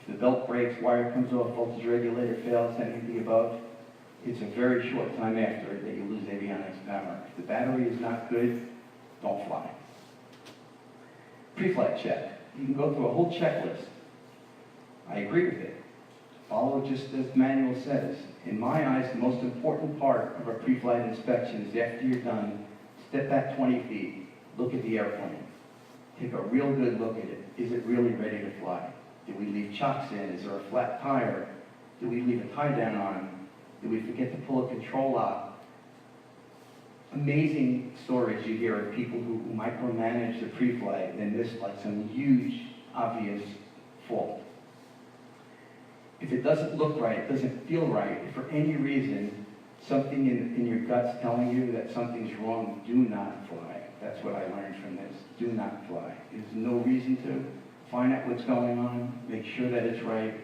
If the belt breaks, wire comes off, voltage regulator fails, anything above, it's a very short time after that you lose avionics power. If the battery is not good, don't fly. Pre-flight check. You can go through a whole checklist. I agree with it. Follow just as the manual says. In my eyes, the most important part of a pre-flight inspection is after you're done, step back 20 feet, look at the airplane. Take a real good look at it. Is it really ready to fly? Did we leave chocks in? Is there a flat tire? Did we leave a tie down on? Did we forget to pull a control lock? Amazing stories you hear of people who micromanage the pre-flight and miss like some huge, obvious fault. If it doesn't look right, it doesn't feel right, if for any reason something in your gut's telling you that something's wrong, do not fly. That's what I learned from this. Do not fly. There's no reason to. Find out what's going on, make sure that it's right,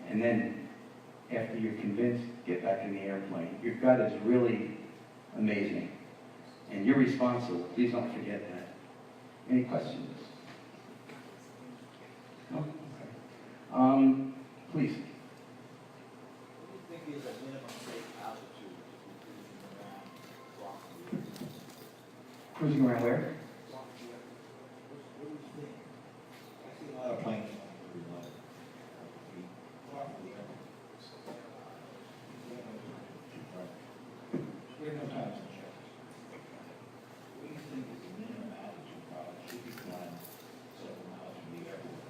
and then after you're convinced, get back in the airplane. Your gut is really amazing, and you're responsible. Please don't forget that. Any questions? No? Okay. Please. What do you think is a minimum safe altitude Cruising around where? What do you think? I see a lot of planes flying very low. We have no time to check. What do you think is the minimum altitude probably should be flying several miles from the airport?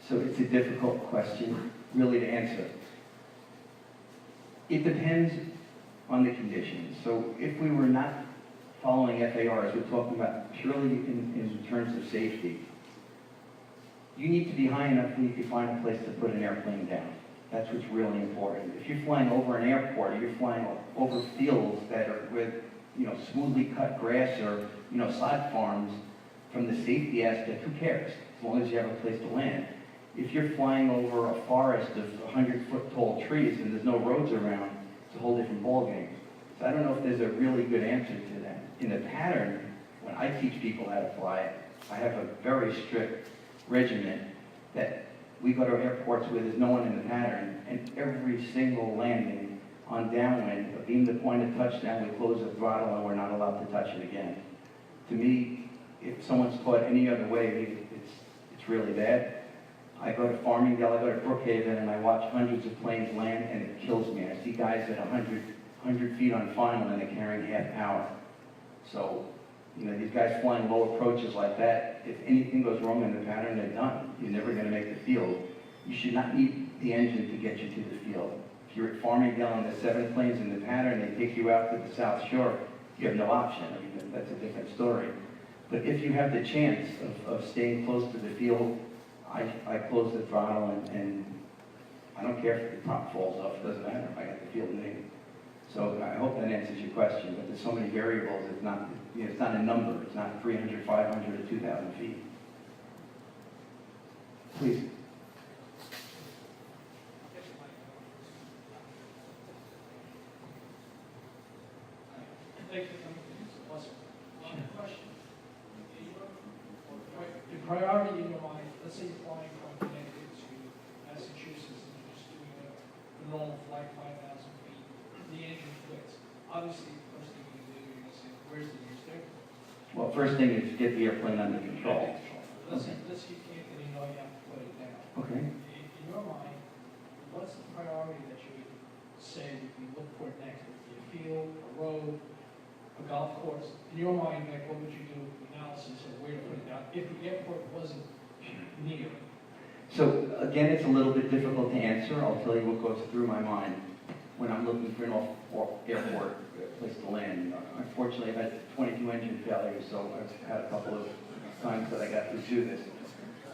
So it's a difficult question, really, to answer. It depends on the conditions. So if we were not following FARs, we're talking about purely in terms of safety, you need to be high enough where you can find a place to put an airplane down. That's what's really important. If you're flying over an airport, or you're flying over fields that are with, smoothly cut grass or, sod farms, from the safety aspect, who cares? As long as you have a place to land. If you're flying over a forest of 100-foot tall trees and there's no roads around, it's a whole different ballgame. So I don't know if there's a really good answer to that. In the pattern, when I teach people how to fly it, I have a very strict regimen that we go to airports where there's no one in the pattern, and every single landing on downwind, a beam to point a touchdown, we close the throttle and we're not allowed to touch it again. To me, if someone's caught any other way, it's really bad. I go to Farmingdale, I go to Brookhaven, and I watch hundreds of planes land, and it kills me. I see guys at 100 feet on final, and they're carrying half power. So, these guys flying low approaches like that, if anything goes wrong in the pattern, they're done. You're never going to make the field. You should not need the engine to get you to the field. If you're at Farmingdale and there's 7 planes in the pattern, they take you out to the South Shore, you have no option. That's a different story. But if you have the chance of staying close to the field, I close the throttle, and I don't care if the top falls off, it doesn't matter if I got the field name. So I hope that answers your question, but there's so many variables, it's not a number, it's not 300, 500, or 2,000 feet. Please. Thank you for coming. It's a pleasure. One question. The priority in your mind, let's say you're flying from Connecticut to Massachusetts and you're just doing a normal flight, 5,000 feet, the engine quits. Obviously, the first thing you do, you're going to say, where's the nearest airport? Well, first thing is get the airplane under control. Let's say you can't, and you know you have to put it down. Okay. In your mind, what's the priority that you would say that you look for next? Would it be a field, a road, a golf course? In your mind, Nick, what would you do with the analysis of where to put it down if the airport wasn't near? So again, it's a little bit difficult to answer. I'll tell you what goes through my mind when I'm looking for an airport place to land. Unfortunately, I've had 22 engine failures, so I've had a couple of times that I got to do this.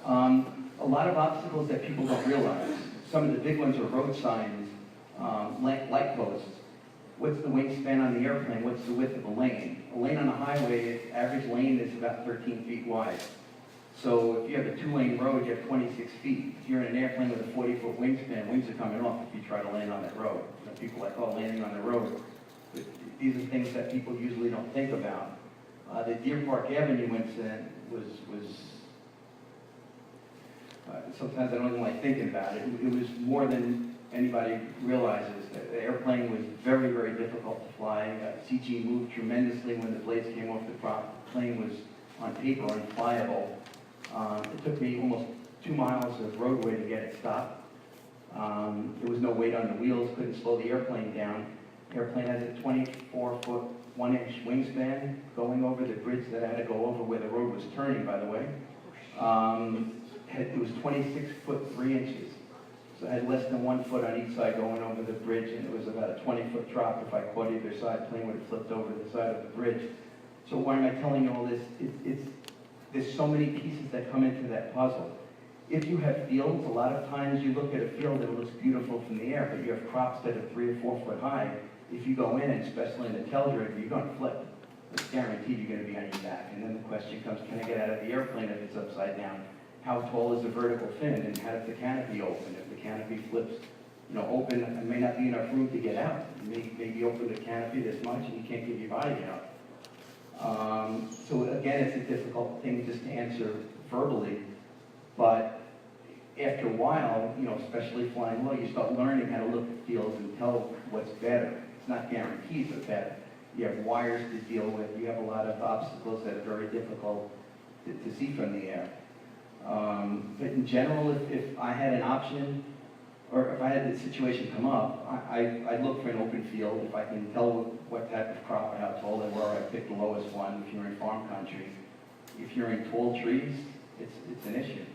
A lot of obstacles that people don't realize. Some of the big ones are road signs, light posts. What's the wingspan on the airplane? What's the width of a lane? A lane on a highway, average lane is about 13 feet wide. So if you have a 2-lane road, you have 26 feet. If you're in an airplane with a 40-foot wingspan, wings are coming off if you try to land on that road. People like, oh, landing on the road. But these are things that people usually don't think about. The Deer Park Avenue incident was sometimes I don't even like thinking about it. It was more than anybody realizes. The airplane was very, very difficult to fly. CG moved tremendously when the blades came off the prop. The plane was on paper unflyable. It took me almost 2 miles of roadway to get it stopped. There was no weight on the wheels, couldn't slow the airplane down. The airplane has a 24-foot, 1-inch wingspan going over the bridge that I had to go over where the road was turning, by the way. It was 26 foot 3 inches. So I had less than 1 foot on each side going over the bridge, and it was about a 20-foot drop. If I caught either side, the plane would have flipped over the side of the bridge. So why am I telling you all this? There's so many pieces that come into that puzzle. If you have fields, a lot of times you look at a field and it looks beautiful from the air, but you have crops that are 3 or 4 foot high. If you go in, and especially in the tail dragger, you're going to flip. It's guaranteed you're going to be on your back. And then the question comes, can I get out of the airplane if it's upside down? How tall is the vertical fin, and how does the canopy open? If the canopy flips, open, it may not be enough room to get out. Maybe open the canopy this much, and you can't get your body out. So again, it's a difficult thing just to answer verbally, but after a while, especially flying low, you start learning how to look at fields and tell what's better. It's not guaranteed, but better. You have wires to deal with. You have a lot of obstacles that are very difficult to see from the air. But in general, if I had an option, or if I had the situation come up, I'd look for an open field. If I can tell what type of crop or how tall they were, I'd pick the lowest one if you're in farm country. If you're in tall trees, it's an issue.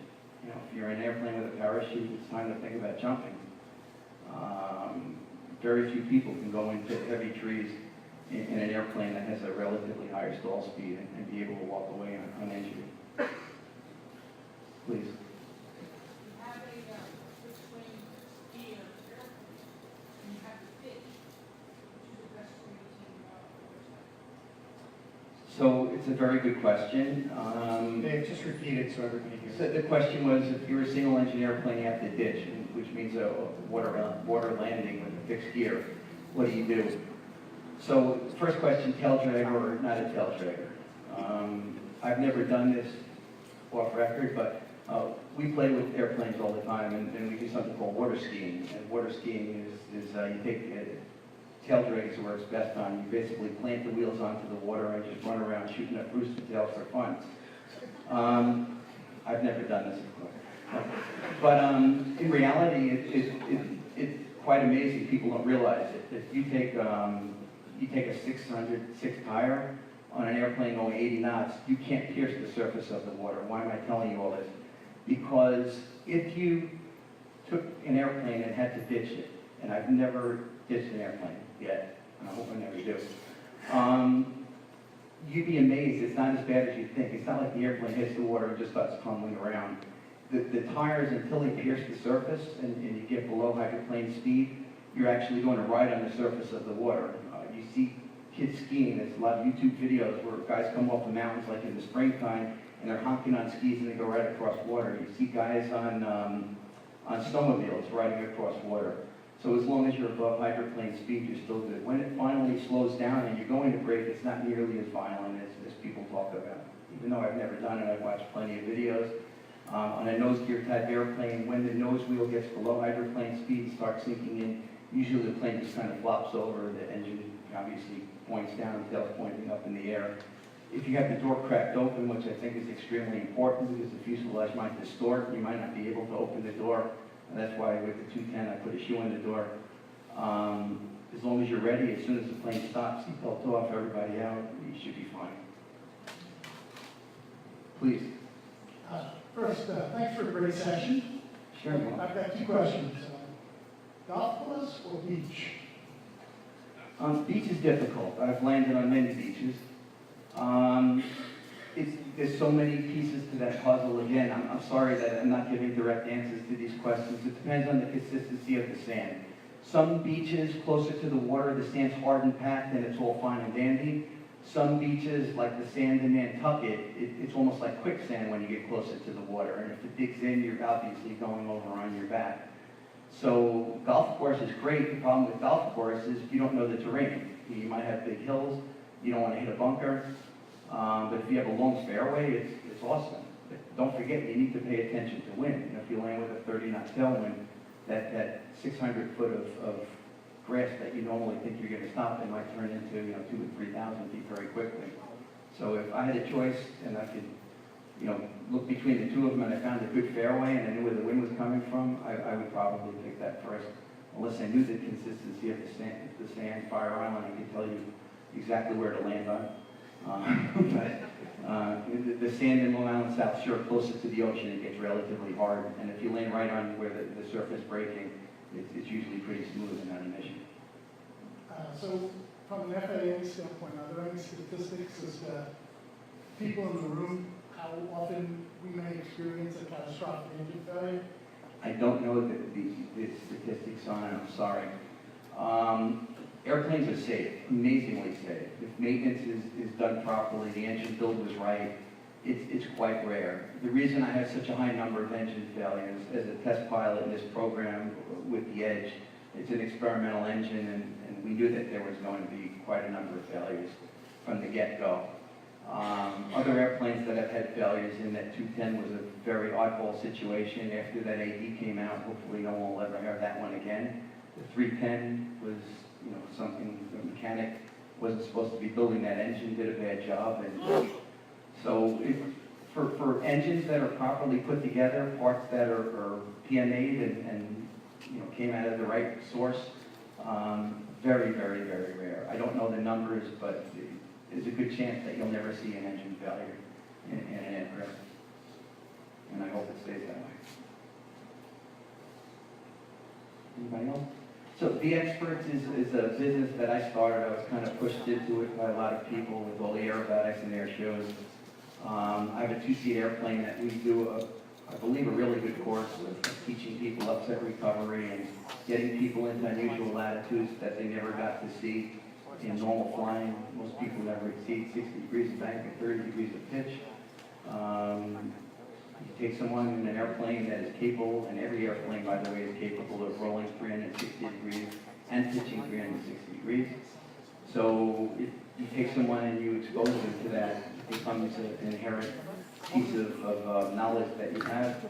If you're in an airplane with a parachute, it's time to think about jumping. very few people can go into heavy trees in an airplane that has a relatively higher stall speed and be able to walk away uninjured. Please. You have a between gear and you have the pitch, which is the best way to So it's a very good question. Dave, just repeat it so everybody So hears. the question was, if you're a single engine airplane, you have to ditch, which means a water landing with a fixed gear. What do you do? So first question, tail dragger or not a tail dragger? I've never done this off record, but we play with airplanes all the time, and we do something called water skiing. And water skiing is you take tail drag is where it's best on. You basically plant the wheels onto the water and just run around shooting up rooster tails for fun. I've never done this, of course. But in reality, it's quite amazing. People don't realize it. If you take a 606 tire on an airplane going 80 knots, you can't pierce the surface of the water. Why am I telling you all this? Because if you took an airplane and had to ditch it, and I've never ditched an airplane yet, and I hope I never do, you'd be amazed. It's not as bad as you think. It's not like the airplane hits the water and just starts tumbling around. The tires, until they pierce the surface and you get below hydroplane speed, you're actually going to ride on the surface of the water. You see kids skiing. There's a lot of YouTube videos where guys come off the mountains like in the springtime and they're honking on skis and they go right across water. You see guys on snowmobiles riding across water. So as long as you're above hydroplane speed, you're still good. When it finally slows down and you're going to brake, it's not nearly as violent as people talk about. Even though I've never done it, I've watched plenty of videos. On a nose gear type airplane, when the nose wheel gets below hydroplane speed and starts sinking in, usually the plane just kind of flops over, the engine obviously points down, the tail's pointing up in the air. If you have the door cracked open, which I think is extremely important because the fuselage might distort, you might not be able to open the door. And that's why with the 210, I put a shoe in the door. As long as you're ready, as soon as the plane stops, seatbelt off, everybody out, you should be fine. Please. First, thanks for a great session. Sure. I've got two questions. Golf course or beach? Beach is difficult. I've landed on many beaches. There's so many pieces to that puzzle. Again, I'm sorry that I'm not giving direct answers to these questions. It depends on the consistency of the sand. Some beaches closer to the water, the sand's hard and packed and it's all fine and dandy. Some beaches, like the sand in Nantucket, it's almost like quicksand when you get closer to the water. And if it digs in, you're obviously going over on your back. So golf course is great. The problem with golf course is you don't know the terrain. You might have big hills. You don't want to hit a bunker. But if you have a long fairway, it's awesome. But don't forget, you need to pay attention to wind. If you land with a 30-knot tailwind, that 600 foot of grass that you normally think you're going to stop in might turn into 2,000 to 3,000 feet very quickly. So if I had a choice and I could look between the two of them and I found a good fairway and I knew where the wind was coming from, I would probably pick that first. Unless I knew the consistency of the sand, Fire Island, I could tell you exactly where to land on. The sand in Long Island South Shore, closer to the ocean, it gets relatively hard. And if you land right on where the surface breaking, it's usually pretty smooth and not an issue. So from an FAA standpoint, are there any statistics as to people in the room, how often we may experience a catastrophic engine failure? I don't know the statistics on it, I'm sorry. Airplanes are safe, amazingly safe. If maintenance is done properly, the engine build was right, it's quite rare. The reason I have such a high number of engine failures as a test pilot in this program with the Edge, it's an experimental engine and we knew that there was going to be quite a number of failures from the get-go. Other airplanes that have had failures in, that 210 was a very oddball situation. After that AD came out, hopefully no one will ever have that one again. The 310 was something the mechanic wasn't supposed to be building that engine, did a bad job. And so for engines that are properly put together, parts that are PMA'd and came out of the right source, very, very, very rare. I don't know the numbers, but there's a good chance that you'll never see an engine failure in an aircraft. And I hope it stays that way. Anybody else? So The Experts is a business that I started. I was kind of pushed into it by a lot of people with all the aerobatics and air shows. I have a two-seat airplane that we do, I believe, a really good course of teaching people upset recovery and getting people into unusual latitudes that they never got to see in normal flying. Most people never exceed 60 degrees of bank and 30 degrees of pitch. You take someone in an airplane that is capable, and every airplane, by the way, is capable of rolling 360 degrees and pitching 360 degrees. So if you take someone and you expose them to that, it becomes an inherent piece of knowledge that you have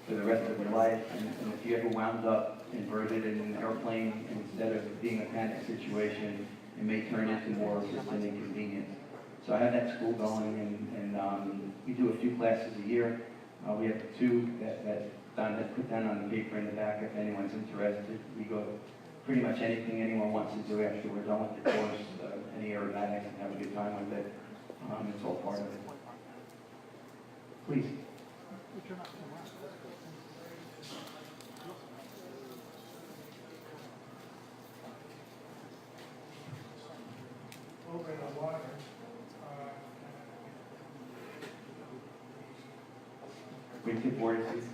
for the rest of your life. And if you ever wound up inverted in an airplane, instead of being a panic situation, it may turn into more of just an inconvenience. So I have that school going, and we do a few classes a year. We have two that Don has put down on the paper in the back if anyone's interested. We go pretty much anything anyone wants to do after we're done with the course, any aerobatics, and have a good time with it. It's all part of it. Please. Over the water, Wingtip vortices.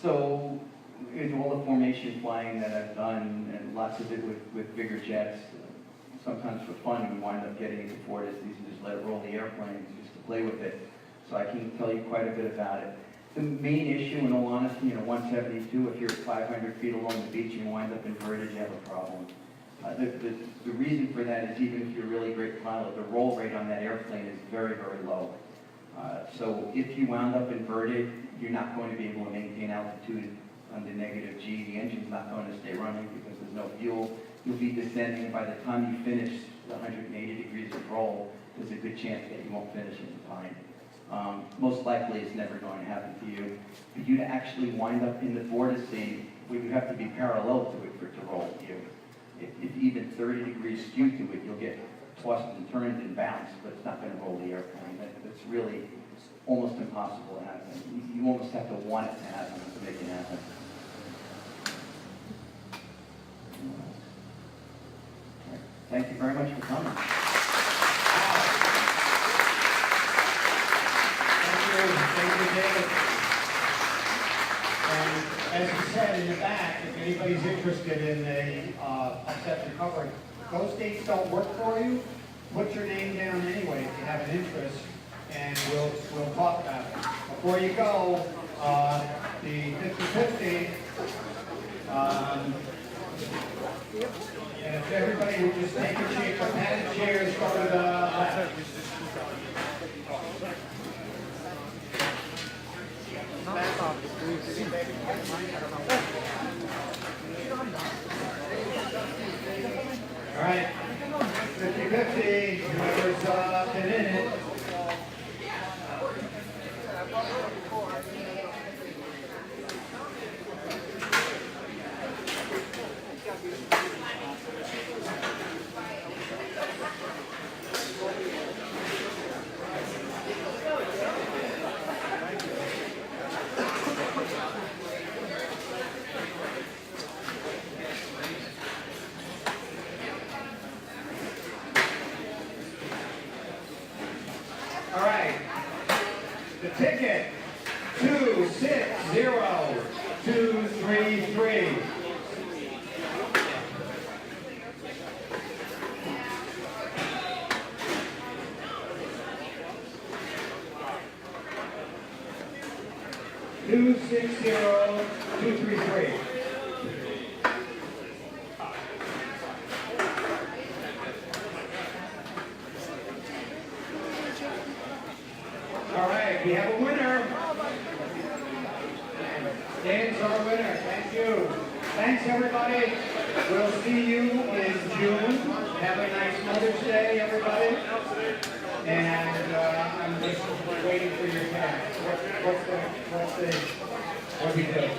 So, in all the formation flying that I've done, and lots of it with bigger jets, sometimes for fun, we wind up getting into vortices and just let it roll the airplanes just to play with it. So I can tell you quite a bit about it. The main issue, in all honesty, 172, if you're at 500 feet along the beach and you wind up inverted, you have a problem. The reason for that is even if you're a really great pilot, the roll rate on that airplane is very, very low. So if you wound up inverted, you're not going to be able to maintain altitude under negative G. The engine's not going to stay running because there's no fuel. You'll be descending. By the time you finish the 180 degrees of roll, there's a good chance that you won't finish in time. Most likely it's never going to happen to you. For you to actually wind up in the vortice, where you have to be parallel to it for it to roll you. If even 30 degrees skew to it, you'll get tossed and turned and bounced, but it's not going to roll the airplane. That's really almost impossible to happen. You almost have to want it to happen to make it happen. Thank you very much for coming. Thank you, David. And as you said in the back, if anybody's interested in a upset recovery, those dates don't work for you, put your name down anyway if you have an interest, and we'll talk about it. Before you go, the 50-50, and if everybody would just take a chair, a padded chair, and start with the left. All right, 50-50, whoever's been in it. All right, the ticket, 260233. Two 60233. All right, we have a winner. Dan's our winner. Thank you. Thanks, everybody. We'll see you in June. Have a nice Mother's Day, everybody. And I'm just waiting for your tag. What we do?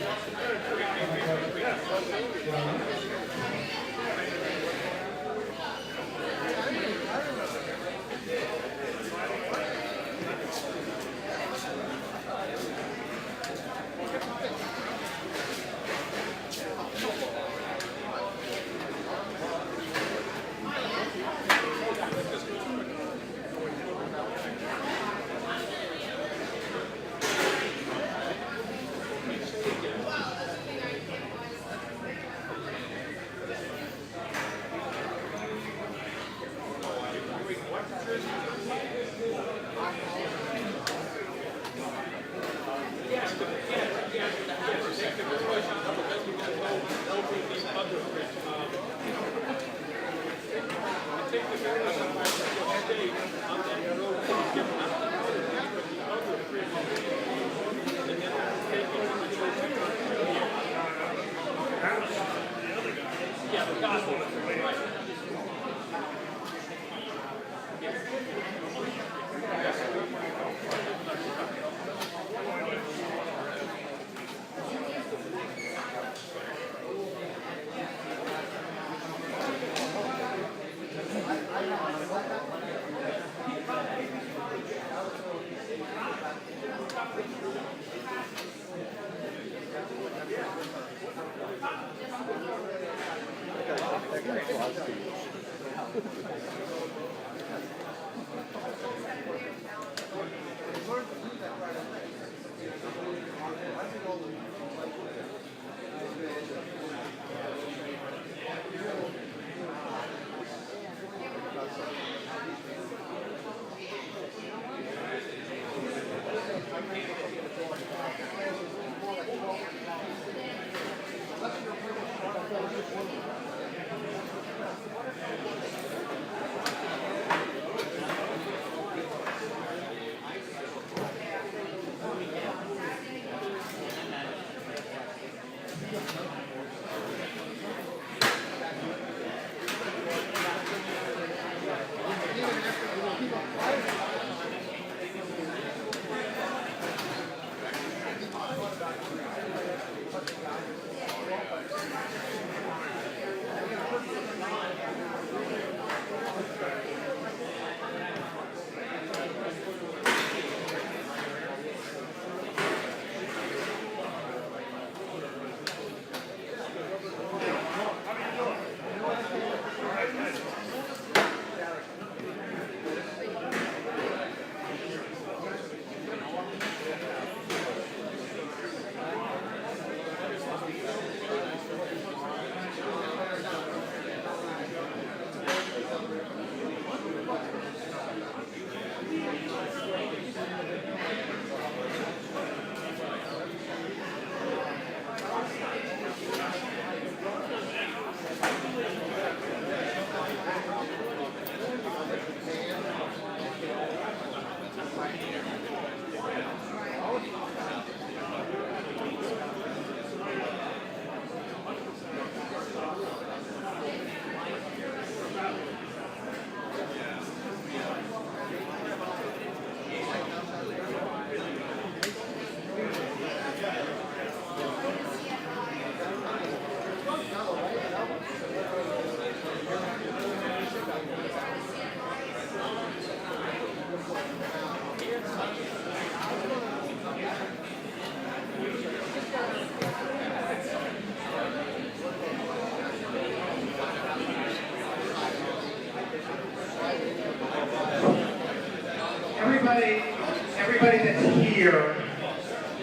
Everybody that's here,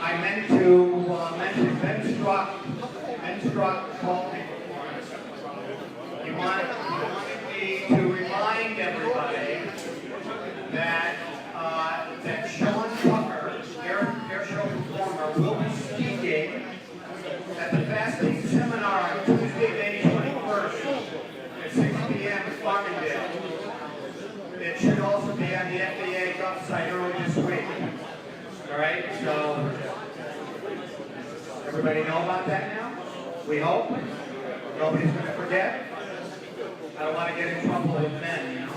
I meant to mention Ben Struck called me. He wanted me to remind everybody that that Sean Tucker, their show performer, will be speaking at the fasting seminar on Tuesday, May 21st at 6 p.m. in Farmingdale. It should also be on the FAA website early this week. All right, so everybody know about that now? We hope. Nobody's going to forget. I don't want to get in trouble with men, you know?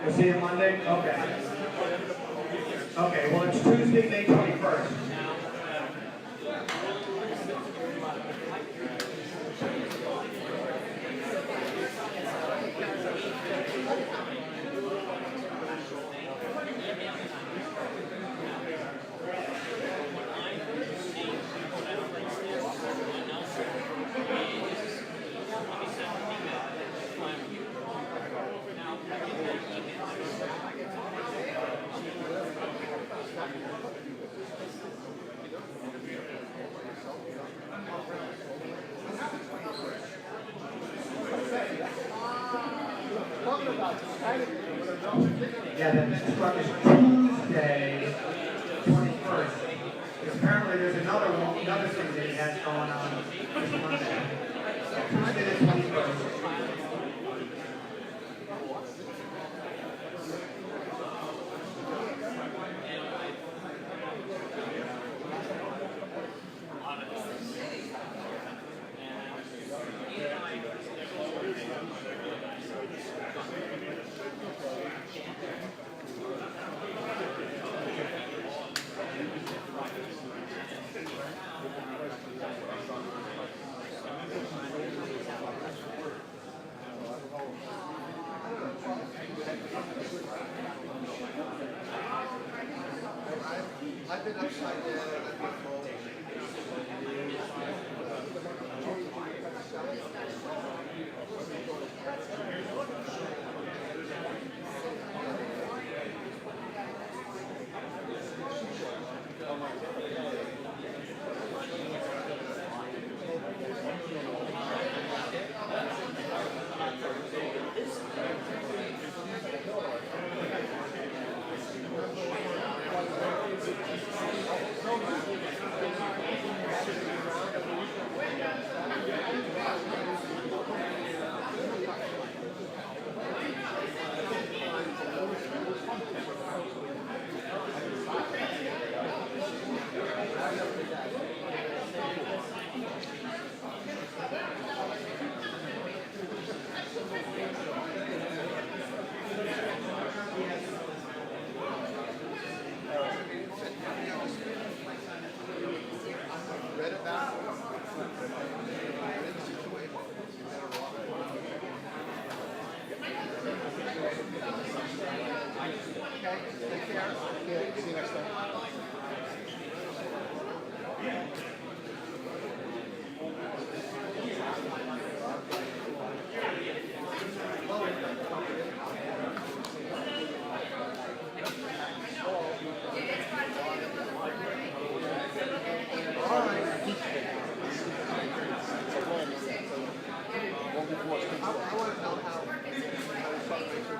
We'll see you Monday? Okay. Okay, well, it's Tuesday, May 21st. Yeah, the next truck is Tuesday, 21st. Because apparently there's another thing that he has going on this Monday. So Tuesday the 21st. I've been upside down, I've been folding. Read about it. Okay, take care. Yeah, see you next time. I want to know how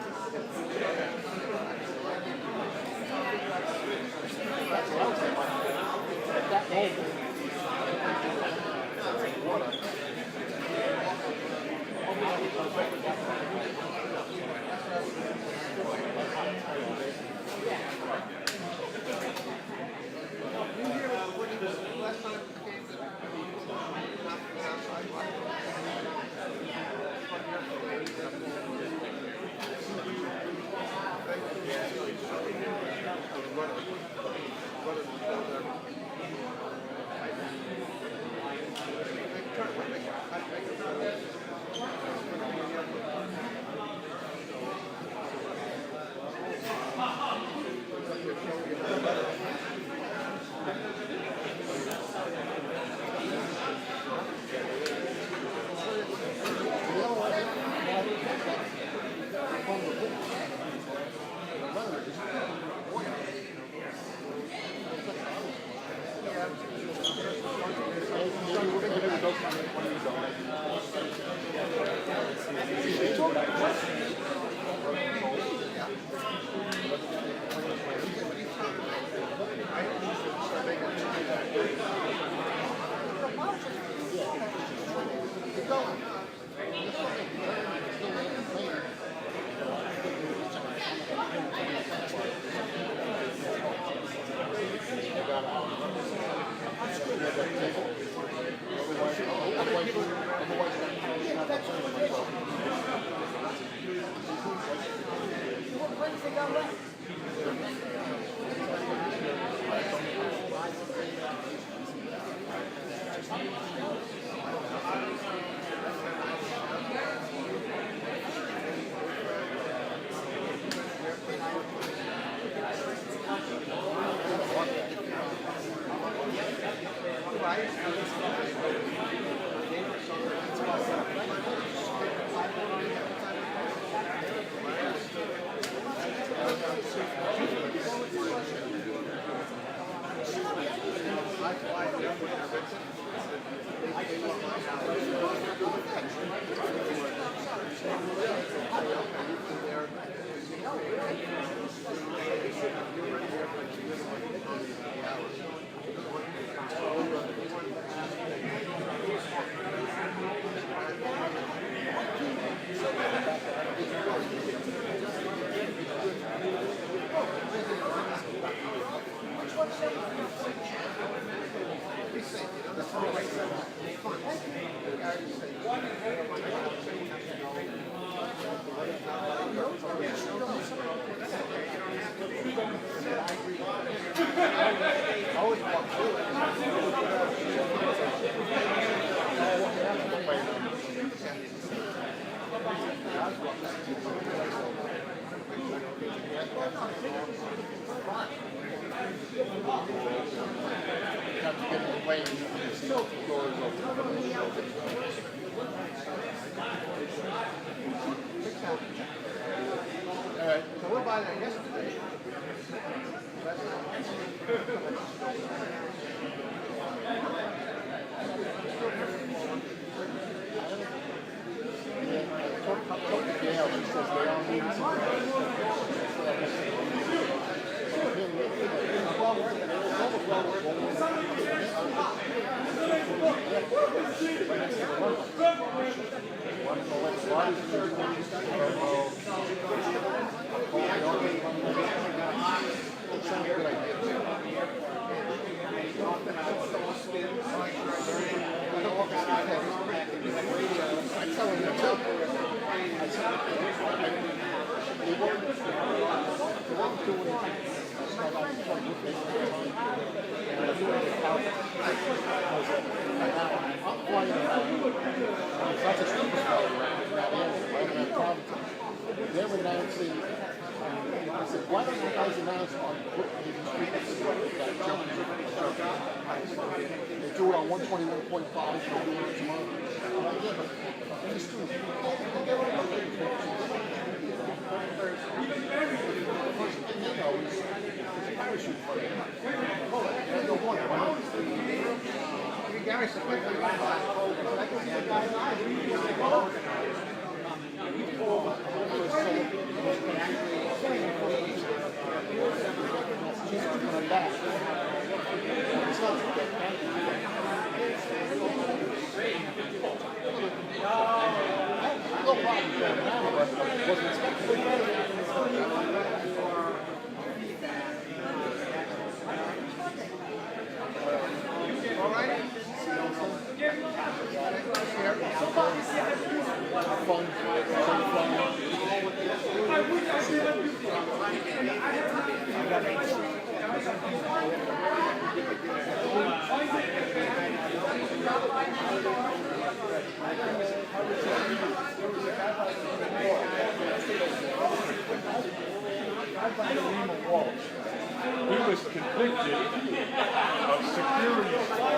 always walk through it. Have to get in the way and you can see the doors open. All right, so we're by there yesterday. They were announcing, I said, why don't you guys announce on Brookhaven Street that jumping? They do it on 121.5, they'll do it tomorrow. I'm like, yeah, but these two, parachute party. Oh, no wonder, right? Gary said, wait, He was convicted of security for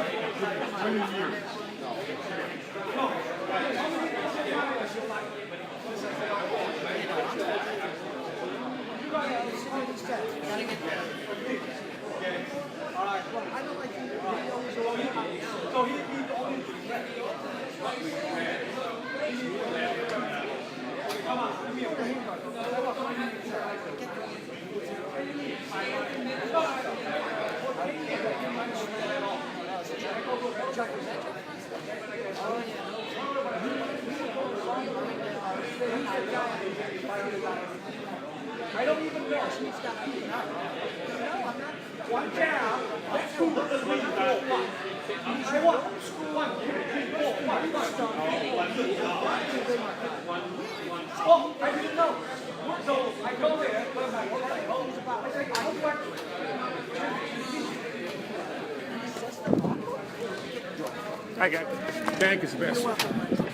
20 years. I don't even know. She's got to be out. No, I'm not. One down. Let's go. 3, 4, 1. I want 1, 2, 3, 4, 1. Oh, I didn't know. So I go there. What am I? What the hell is about? I say, I don't want. Hi, guys. Thank you, Sebastian.